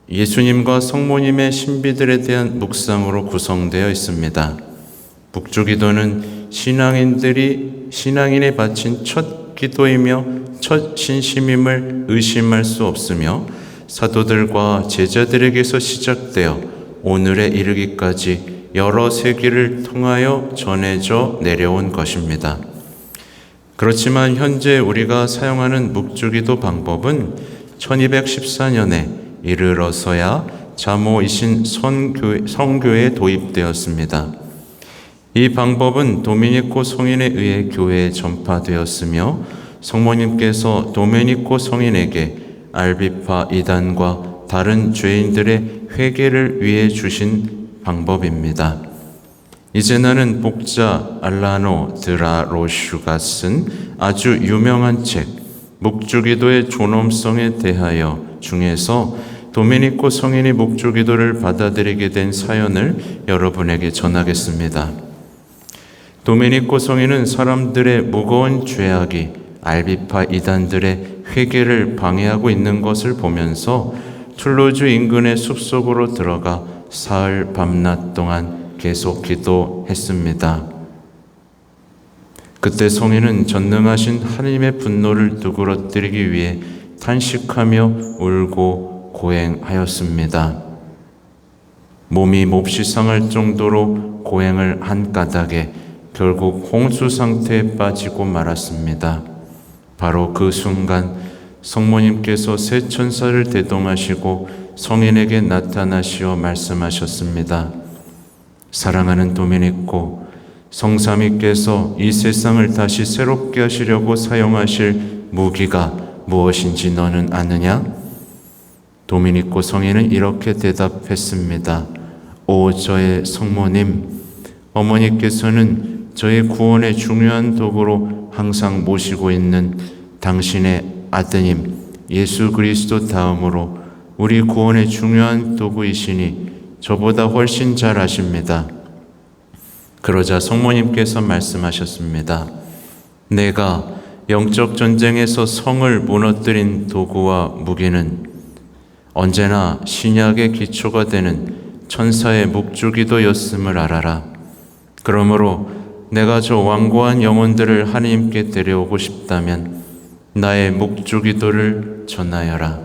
예수님과 성모님의 신비들에 대한 묵상으로 구성되어 있습니다. 묵주 기도는 신앙인에 바친 첫 기도이며 첫 신심임을 의심할 수 없으며 사도들과 제자들에게서 시작되어 오늘에 이르기까지 여러 세기를 통하여 전해져 내려온 것입니다. 그렇지만 현재 우리가 사용하는 묵주기도 방법은 1214년에 이르러서야 자모이신 성교에 도입되었습니다. 이 방법은 도미니코 성인에 의해 교회에 전파되었으며 성모님께서 도미니코 성인에게 알비파 이단과 다른 죄인들의 회개를 위해 주신 방법입니다. 이제 나는 복자 알라노 드라로슈가 쓴 아주 유명한 책 묵주기도의 존엄성에 대하여 중에서 도미니코 성인이 묵주기도를 받아들이게 된 사연을 여러분에게 전하겠습니다. 도미니코 성인은 사람들의 무거운 죄악이 알비파 이단들의 회개를 방해하고 있는 것을 보면서 툴루즈 인근의 숲속으로 들어가 사흘 밤낮 동안 계속 기도했습니다. 그때 성인은 전능하신 하나님의 분노를 누그러뜨리기 위해 탄식하며 울고 고행하였습니다. 몸이 몹시 상할 정도로 고행을 한 까닭에 결국 홍수 상태에 빠지고 말았습니다. 바로 그 순간 성모님께서 새 천사를 대동하시고 성인에게 나타나시어 말씀하셨습니다. 사랑하는 도미니코, 성삼위께서 이 세상을 다시 새롭게 하시려고 사용하실 무기가 무엇인지 너는 아느냐? 도미니코 성인은 이렇게 대답했습니다. 오 저의 성모님, 어머니께서는 저의 구원의 중요한 도구로 항상 모시고 있는 당신의 아드님 예수 그리스도 다음으로 우리 구원의 중요한 도구이시니 저보다 훨씬 잘 아십니다. 그러자 성모님께서 말씀하셨습니다. 내가 영적 전쟁에서 성을 무너뜨린 도구와 무기는 언제나 신약의 기초가 되는 천사의 묵주기도였음을 알아라. 그러므로 내가 저 완고한 영혼들을 하나님께 데려오고 싶다면 나의 묵주기도를 전하여라.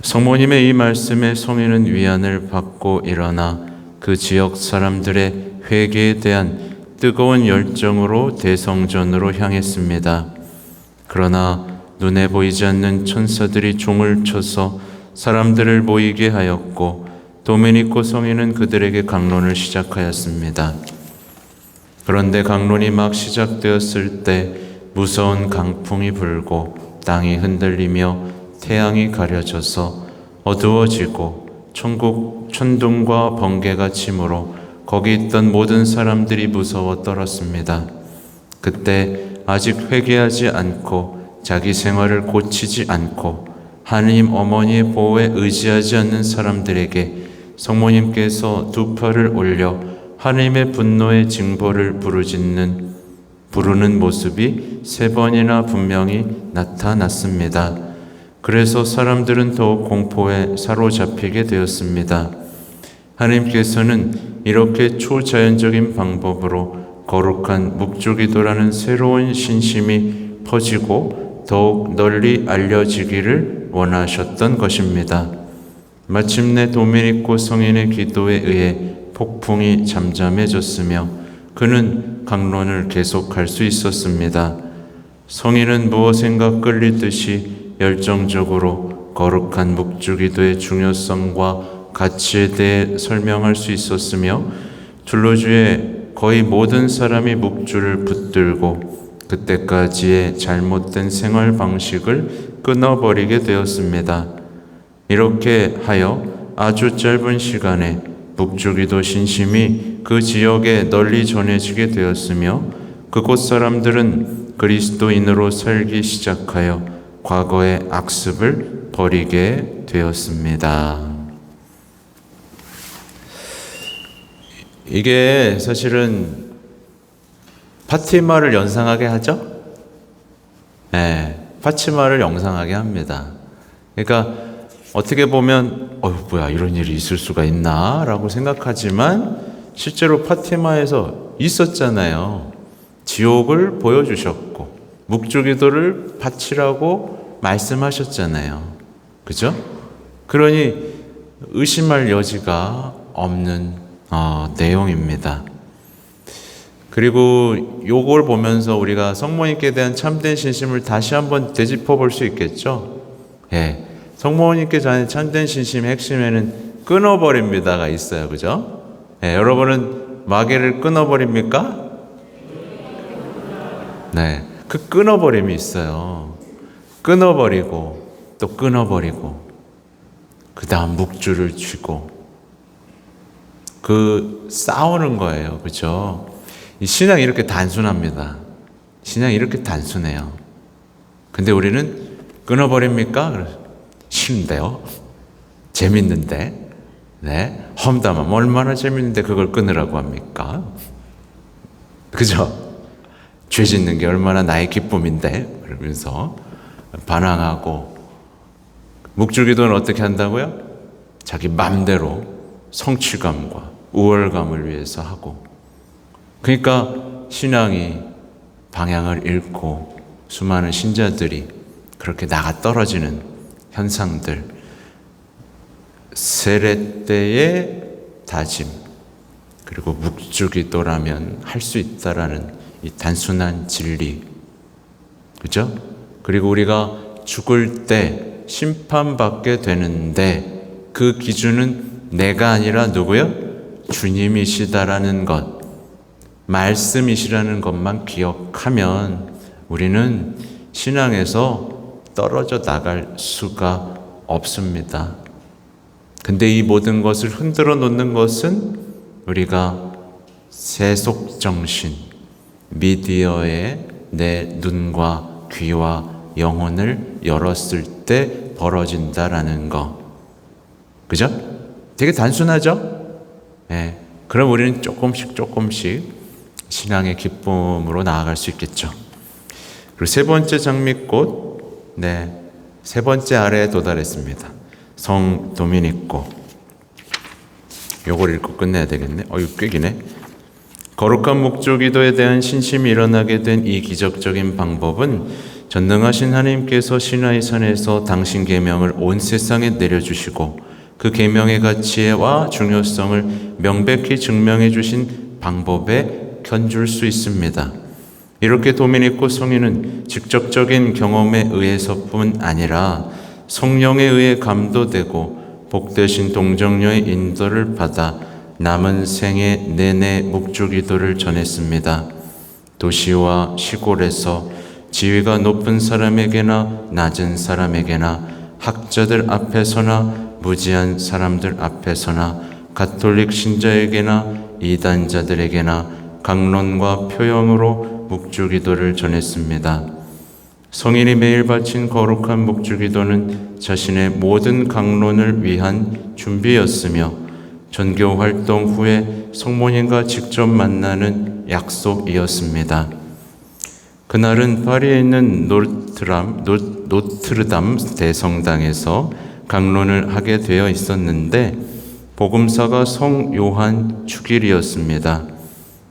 성모님의 이 말씀에 성인은 위안을 받고 일어나 그 지역 사람들의 회개에 대한 뜨거운 열정으로 대성전으로 향했습니다. 그러나 눈에 보이지 않는 천사들이 종을 쳐서 사람들을 모이게 하였고 도미니코 성인은 그들에게 강론을 시작하였습니다. 그런데 강론이 막 시작되었을 때 무서운 강풍이 불고 땅이 흔들리며 태양이 가려져서 어두워지고 천둥과 번개가 치므로 거기 있던 모든 사람들이 무서워 떨었습니다. 그때 아직 회개하지 않고 자기 생활을 고치지 않고 하느님 어머니의 보호에 의지하지 않는 사람들에게 성모님께서 두 팔을 올려 하느님의 분노의 징벌을 부르는 모습이 3번이나 분명히 나타났습니다. 그래서 사람들은 더욱 공포에 사로잡히게 되었습니다. 하나님께서는 이렇게 초자연적인 방법으로 거룩한 묵주기도라는 새로운 신심이 퍼지고 더욱 널리 알려지기를 원하셨던 것입니다. 마침내 도미니코 성인의 기도에 의해 폭풍이 잠잠해졌으며 그는 강론을 계속할 수 있었습니다. 성인은 무엇인가 끌리듯이 열정적으로 거룩한 묵주기도의 중요성과 가치에 대해 설명할 수 있었으며 툴루즈의 거의 모든 사람이 묵주를 붙들고 그때까지의 잘못된 생활 방식을 끊어버리게 되었습니다. 이렇게 하여 아주 짧은 시간에 묵주기도 신심이 그 지역에 널리 전해지게 되었으며 그곳 사람들은 그리스도인으로 살기 시작하여 과거의 악습을 버리게 되었습니다. 이게 사실은 파티마를 연상하게 하죠? 네, 파티마를 연상하게 합니다. 그러니까 어떻게 보면 뭐야 이런 일이 있을 수가 있나? 라고 생각하지만 실제로 파티마에서 있었잖아요. 지옥을 보여주셨고 묵주기도를 바치라고 말씀하셨잖아요. 그죠? 그러니 의심할 여지가 없는 내용입니다. 그리고 요걸 보면서 우리가 성모님께 대한 참된 신심을 다시 한번 되짚어 볼 수 있겠죠? 예. 성모님께 대한 참된 신심의 핵심에는 끊어버립니다가 있어요. 그죠? 예, 여러분은 마개를 끊어버립니까? 네. 그 끊어버림이 있어요. 끊어버리고 또 끊어버리고 그 다음 묵주를 쥐고 싸우는 거예요. 그죠? 이 신앙이 이렇게 단순합니다. 신앙이 이렇게 단순해요. 근데 우리는 끊어버립니까? 싫은데요? 재밌는데? 네? 험담하면 얼마나 재밌는데 그걸 끊으라고 합니까? 그죠? 죄 짓는 게 얼마나 나의 기쁨인데? 그러면서 반항하고, 묵주기도는 어떻게 한다고요? 자기 맘대로 성취감과 우월감을 위해서 하고. 그러니까 신앙이 방향을 잃고 수많은 신자들이 그렇게 나가 떨어지는 현상들, 세례 때의 다짐, 그리고 묵주기도라면 할 수 있다라는 이 단순한 진리, 그죠? 그리고 우리가 죽을 때 심판받게 되는데 그 기준은 내가 아니라 누구요? 주님이시다라는 것, 말씀이시라는 것만 기억하면 우리는 신앙에서 떨어져 나갈 수가 없습니다. 근데 이 모든 것을 흔들어 놓는 것은 우리가 세속정신, 미디어에 내 눈과 귀와 영혼을 열었을 때 벌어진다라는 거. 그죠? 되게 단순하죠? 네. 그럼 우리는 조금씩 신앙의 기쁨으로 나아갈 수 있겠죠. 그리고 세 번째 장미꽃, 세 번째 아래에 도달했습니다. 성 도미니코. 요걸 읽고 끝내야 되겠네. 이거 꽤 기네. 거룩한 묵주기도에 대한 신심이 일어나게 된 이 기적적인 방법은 전능하신 하나님께서 시나이산에서 당신 계명을 온 세상에 내려주시고 그 계명의 가치와 중요성을 명백히 증명해 주신 방법에 견줄 수 있습니다. 이렇게 도미니코 성인은 직접적인 경험에 의해서뿐 아니라 성령에 의해 감도되고 복되신 동정녀의 인도를 받아 남은 생애 내내 묵주기도를 전했습니다. 도시와 시골에서 지위가 높은 사람에게나 낮은 사람에게나 학자들 앞에서나 무지한 사람들 앞에서나 가톨릭 신자에게나 이단자들에게나 강론과 표영으로 묵주기도를 전했습니다. 성인이 매일 바친 거룩한 묵주기도는 자신의 모든 강론을 위한 준비였으며 전교 활동 후에 성모님과 직접 만나는 약속이었습니다. 그날은 파리에 있는 노트르담 대성당에서 강론을 하게 되어 있었는데 복음사가 성 요한 축일이었습니다.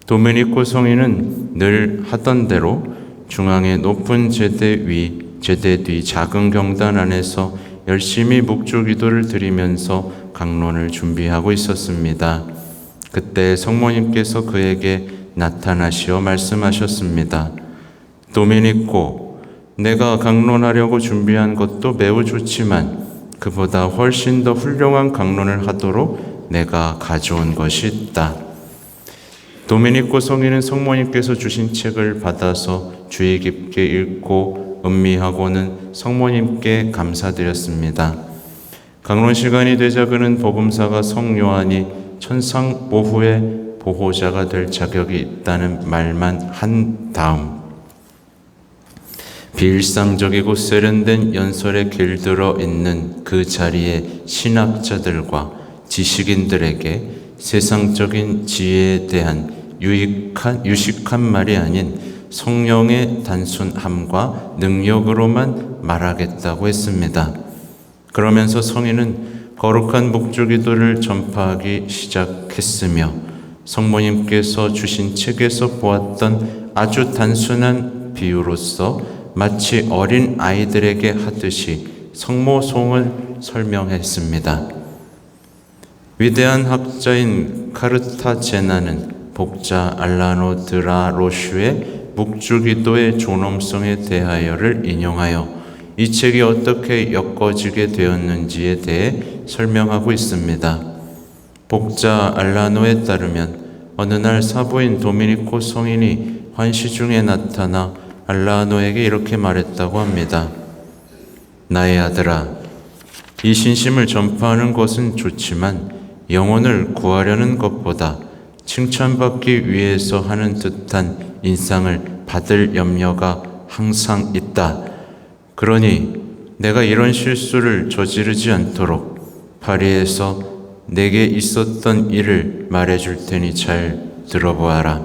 도미니코 성인은 늘 하던 대로 중앙의 높은 제대 뒤 작은 경단 안에서 열심히 묵주기도를 드리면서 강론을 준비하고 있었습니다. 그때 성모님께서 그에게 나타나시어 말씀하셨습니다. 도미니코, 내가 강론하려고 준비한 것도 매우 좋지만 그보다 훨씬 더 훌륭한 강론을 하도록 내가 가져온 것이 있다. 도미니코 성인은 성모님께서 주신 책을 받아서 주의 깊게 읽고 음미하고는 성모님께 감사드렸습니다. 강론 시간이 되자 그는 복음사가 성 요한이 천상 보후의 보호자가 될 자격이 있다는 말만 한 다음 비일상적이고 세련된 연설에 길들어 있는 그 자리에 신학자들과 지식인들에게 세상적인 지혜에 대한 유식한 말이 아닌 성령의 단순함과 능력으로만 말하겠다고 했습니다. 그러면서 성인은 거룩한 묵주기도를 전파하기 시작했으며 성모님께서 주신 책에서 보았던 아주 단순한 비유로서 마치 어린 아이들에게 하듯이 성모송을 설명했습니다. 위대한 학자인 카르타제나는 복자 알라노 드라 로슈의 묵주기도의 존엄성에 대하여를 인용하여 이 책이 어떻게 엮어지게 되었는지에 대해 설명하고 있습니다. 복자 알라노에 따르면 어느 날 사부인 도미니코 성인이 환시 중에 나타나 알라노에게 이렇게 말했다고 합니다. 나의 아들아, 이 신심을 전파하는 것은 좋지만 영혼을 구하려는 것보다 칭찬받기 위해서 하는 듯한 인상을 받을 염려가 항상 있다. 그러니 내가 이런 실수를 저지르지 않도록 파리에서 내게 있었던 일을 말해줄 테니 잘 들어보아라.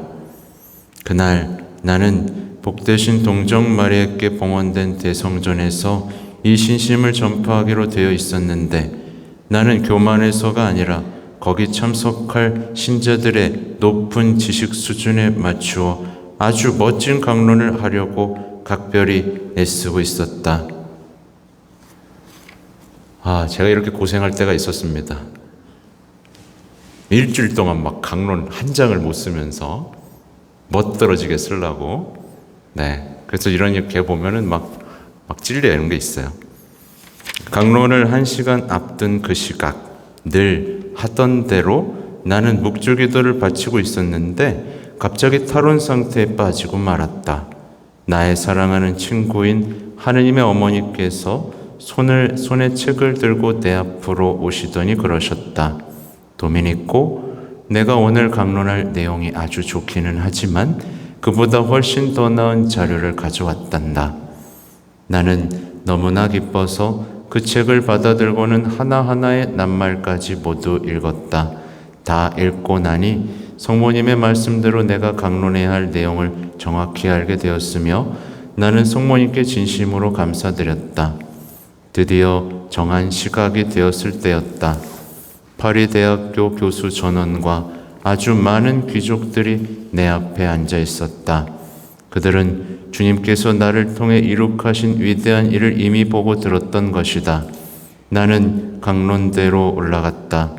그날 나는 복되신 동정 마리아께 봉헌된 대성전에서 이 신심을 전파하기로 되어 있었는데 나는 교만해서가 아니라 거기 참석할 신자들의 높은 지식 수준에 맞추어 아주 멋진 강론을 하려고 각별히 애쓰고 있었다. 제가 이렇게 고생할 때가 있었습니다. 일주일 동안 막 강론 한 장을 못 쓰면서 멋들어지게 쓰려고. 그래서 이렇게 보면은 막 찔려야 게 있어요. 강론을 1시간 앞둔 그 시각, 늘 하던 대로 나는 묵주기도를 바치고 있었는데 갑자기 탈원 상태에 빠지고 말았다. 나의 사랑하는 친구인 하느님의 어머니께서 손에 책을 들고 내 앞으로 오시더니 그러셨다. 도미니코, 내가 오늘 강론할 내용이 아주 좋기는 하지만 그보다 훨씬 더 나은 자료를 가져왔단다. 나는 너무나 기뻐서 그 책을 받아들고는 하나하나의 낱말까지 모두 읽었다. 다 읽고 나니 성모님의 말씀대로 내가 강론해야 할 내용을 정확히 알게 되었으며 나는 성모님께 진심으로 감사드렸다. 드디어 정한 시각이 되었을 때였다. 파리 대학교 교수 전원과 아주 많은 귀족들이 내 앞에 앉아 있었다. 그들은 주님께서 나를 통해 이룩하신 위대한 일을 이미 보고 들었던 것이다. 나는 강론대로 올라갔다.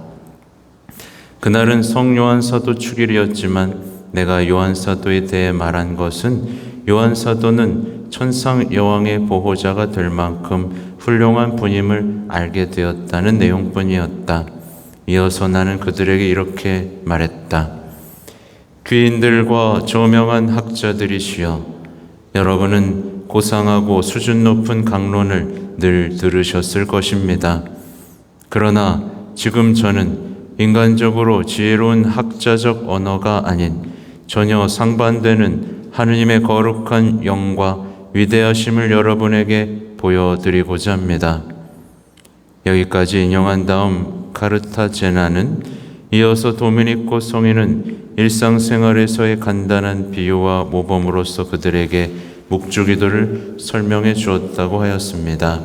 그날은 성 요한 사도 축일이었지만 내가 요한 사도에 대해 말한 것은 요한 사도는 천상 여왕의 보호자가 될 만큼 훌륭한 분임을 알게 되었다는 내용뿐이었다. 이어서 나는 그들에게 이렇게 말했다. 귀인들과 저명한 학자들이시여, 여러분은 고상하고 수준 높은 강론을 늘 들으셨을 것입니다. 그러나 지금 저는 인간적으로 지혜로운 학자적 언어가 아닌 전혀 상반되는 하느님의 거룩한 영과 위대하심을 여러분에게 보여드리고자 합니다. 여기까지 인용한 다음 카르타제나는 이어서 도미니코 성인은 일상생활에서의 간단한 비유와 모범으로서 그들에게 묵주기도를 설명해 주었다고 하였습니다.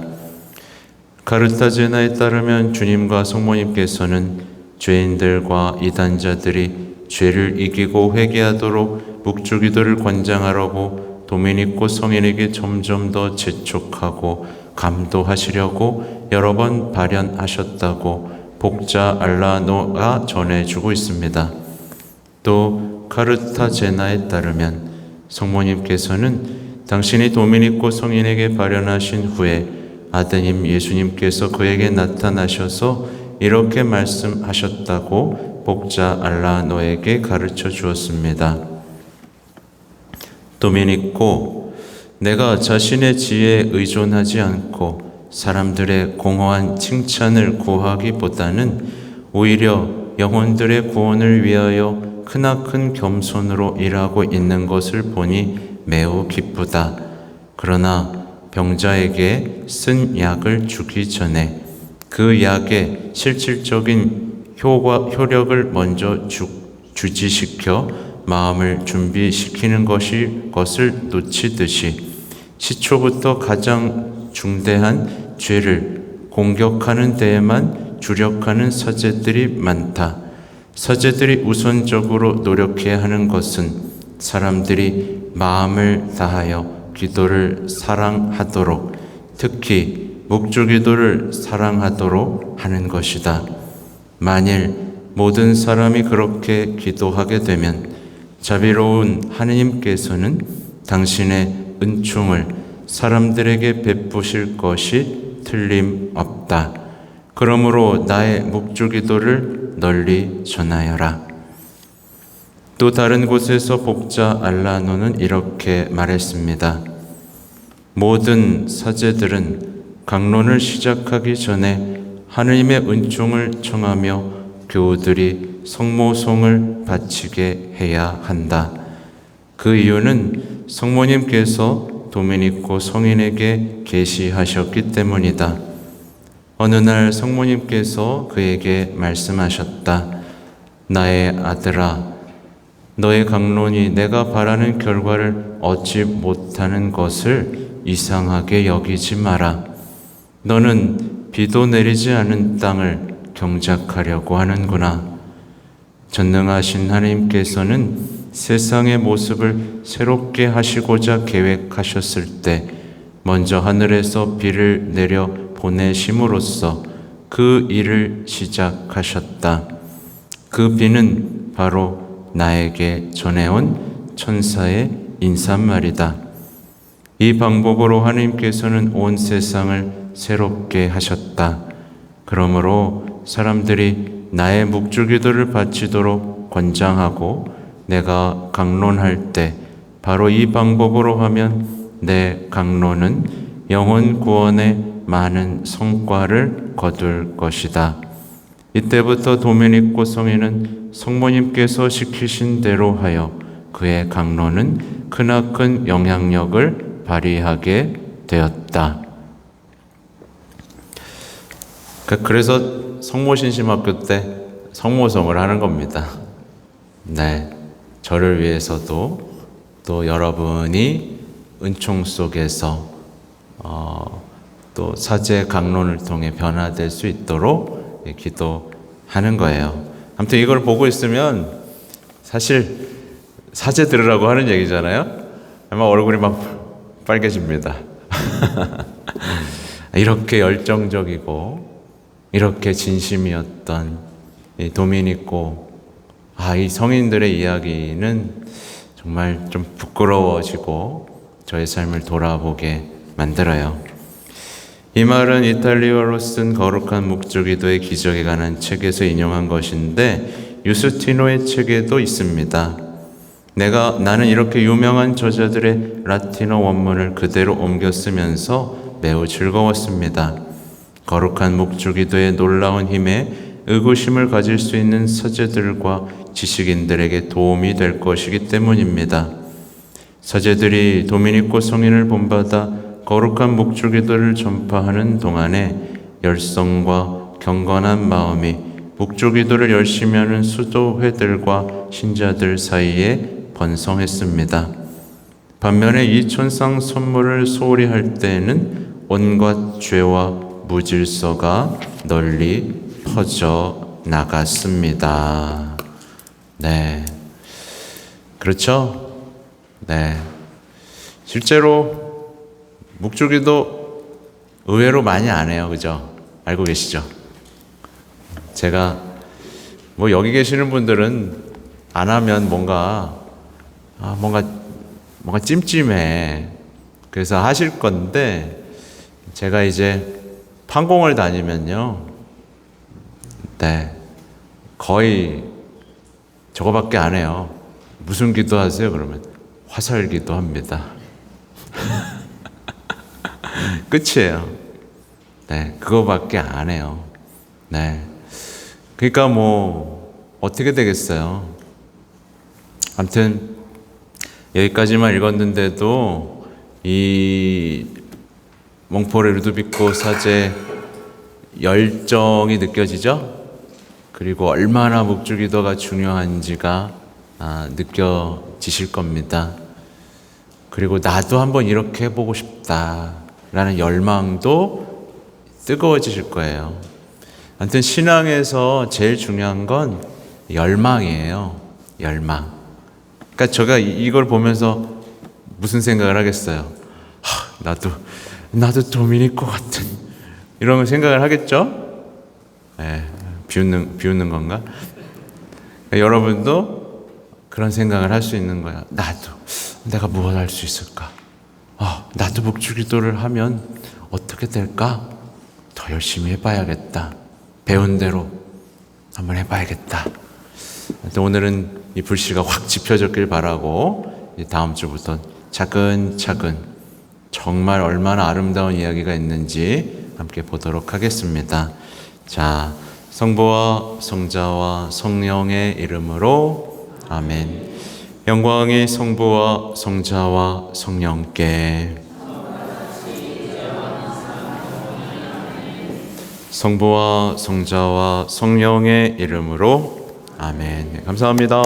카르타제나에 따르면 주님과 성모님께서는 죄인들과 이단자들이 죄를 이기고 회개하도록 묵주기도를 권장하라고 도미니코 성인에게 점점 더 재촉하고 감도하시려고 여러 번 발현하셨다고 복자 알라노가 전해주고 있습니다. 또 카르타제나에 따르면 성모님께서는 당신이 도미니코 성인에게 발현하신 후에 아드님 예수님께서 그에게 나타나셔서 이렇게 말씀하셨다고 복자 알라노에게 가르쳐 주었습니다. 도미니코, 내가 자신의 지혜에 의존하지 않고 사람들의 공허한 칭찬을 구하기보다는 오히려 영혼들의 구원을 위하여 크나큰 겸손으로 일하고 있는 것을 보니 매우 기쁘다. 그러나 병자에게 쓴 약을 주기 전에 그 약의 실질적인 효력을 먼저 주지시켜 마음을 준비시키는 것을 놓치듯이 시초부터 가장 중대한 죄를 공격하는 데에만 주력하는 사제들이 많다. 사제들이 우선적으로 노력해야 하는 것은 사람들이 마음을 다하여 기도를 사랑하도록, 특히 묵주기도를 사랑하도록 하는 것이다. 만일 모든 사람이 그렇게 기도하게 되면 자비로운 하느님께서는 당신의 은총을 사람들에게 베푸실 것이 틀림없다. 그러므로 나의 묵주기도를 널리 전하여라. 또 다른 곳에서 복자 알라노는 이렇게 말했습니다. 모든 사제들은 강론을 시작하기 전에 하느님의 은총을 청하며 교우들이 성모송을 바치게 해야 한다. 그 이유는 성모님께서 도미니코 성인에게 계시하셨기 때문이다. 어느 날 성모님께서 그에게 말씀하셨다. 나의 아들아, 너의 강론이 내가 바라는 결과를 얻지 못하는 것을 이상하게 여기지 마라. 너는 비도 내리지 않은 땅을 경작하려고 하는구나. 전능하신 하나님께서는 세상의 모습을 새롭게 하시고자 계획하셨을 때 먼저 하늘에서 비를 내려 보내심으로써 그 일을 시작하셨다. 그 비는 바로 나에게 전해온 천사의 인사말이다. 이 방법으로 하나님께서는 온 세상을 새롭게 하셨다. 그러므로 사람들이 나의 묵주기도를 바치도록 권장하고 내가 강론할 때 바로 이 방법으로 하면 내 강론은 영혼 구원에 많은 성과를 거둘 것이다. 이때부터 도미니코 성인은 성모님께서 시키신 대로 하여 그의 강론은 크나큰 영향력을 발휘하게 되었다. 그래서 성모신심학교 때 성모송을 하는 겁니다. 네, 저를 위해서도 또 여러분이 은총 속에서 또 사제 강론을 통해 변화될 수 있도록 기도하는 거예요. 아무튼 이걸 보고 있으면 사실 사제 들으라고 하는 얘기잖아요. 아마 얼굴이 막 빨개집니다. 이렇게 열정적이고 이렇게 진심이었던 이 도미니코, 이 성인들의 이야기는 정말 좀 부끄러워지고 저의 삶을 돌아보게 만들어요. 이 말은 이탈리아어로 쓴 거룩한 묵주기도의 기적에 관한 책에서 인용한 것인데 유스티노의 책에도 있습니다. 나는 이렇게 유명한 저자들의 라틴어 원문을 그대로 옮겨 쓰면서 매우 즐거웠습니다. 거룩한 묵주기도의 놀라운 힘에 의구심을 가질 수 있는 서재들과 지식인들에게 도움이 될 것이기 때문입니다. 서재들이 도미니코 성인을 본받아 거룩한 묵주기도를 전파하는 동안에 열성과 경건한 마음이 묵주기도를 열심히 하는 수도회들과 신자들 사이에 번성했습니다. 반면에 이 천상 선물을 소홀히 할 때에는 온갖 죄와 무질서가 널리 퍼져 나갔습니다. 네. 그렇죠? 네. 실제로 묵주기도 의외로 많이 안 해요. 그죠? 알고 계시죠? 제가 여기 계시는 분들은 안 하면 뭔가 찜찜해. 그래서 하실 건데 제가 이제 판공을 다니면요. 네. 거의 저거밖에 안 해요. 무슨 기도 하세요? 그러면 화살 기도 합니다. 끝이에요. 네. 그거밖에 안 해요. 네. 그러니까 어떻게 되겠어요? 아무튼 여기까지만 읽었는데도 이 몽포레 루도비코 사제 열정이 느껴지죠? 그리고 얼마나 묵주기도가 중요한지가 느껴지실 겁니다. 그리고 나도 한번 이렇게 해보고 싶다라는 열망도 뜨거워지실 거예요. 아무튼 신앙에서 제일 중요한 건 열망이에요. 열망. 그러니까 제가 이걸 보면서 무슨 생각을 하겠어요? 나도 도미니코 같은 이런 생각을 하겠죠? 네, 비웃는 건가? 그러니까 여러분도 그런 생각을 할 수 있는 거야. 내가 무엇 할 수 있을까? 나도 묵주기도를 하면 어떻게 될까? 더 열심히 해봐야겠다. 배운 대로 한번 해봐야겠다. 오늘은 이 불씨가 확 지펴졌길 바라고 다음 주부터 차근차근 정말 얼마나 아름다운 이야기가 있는지 함께 보도록 하겠습니다. 자, 성부와 성자와 성령의 이름으로 아멘. 영광이 성부와 성자와 성령께, 성부와 성자와 성령의 이름으로 아멘. 감사합니다.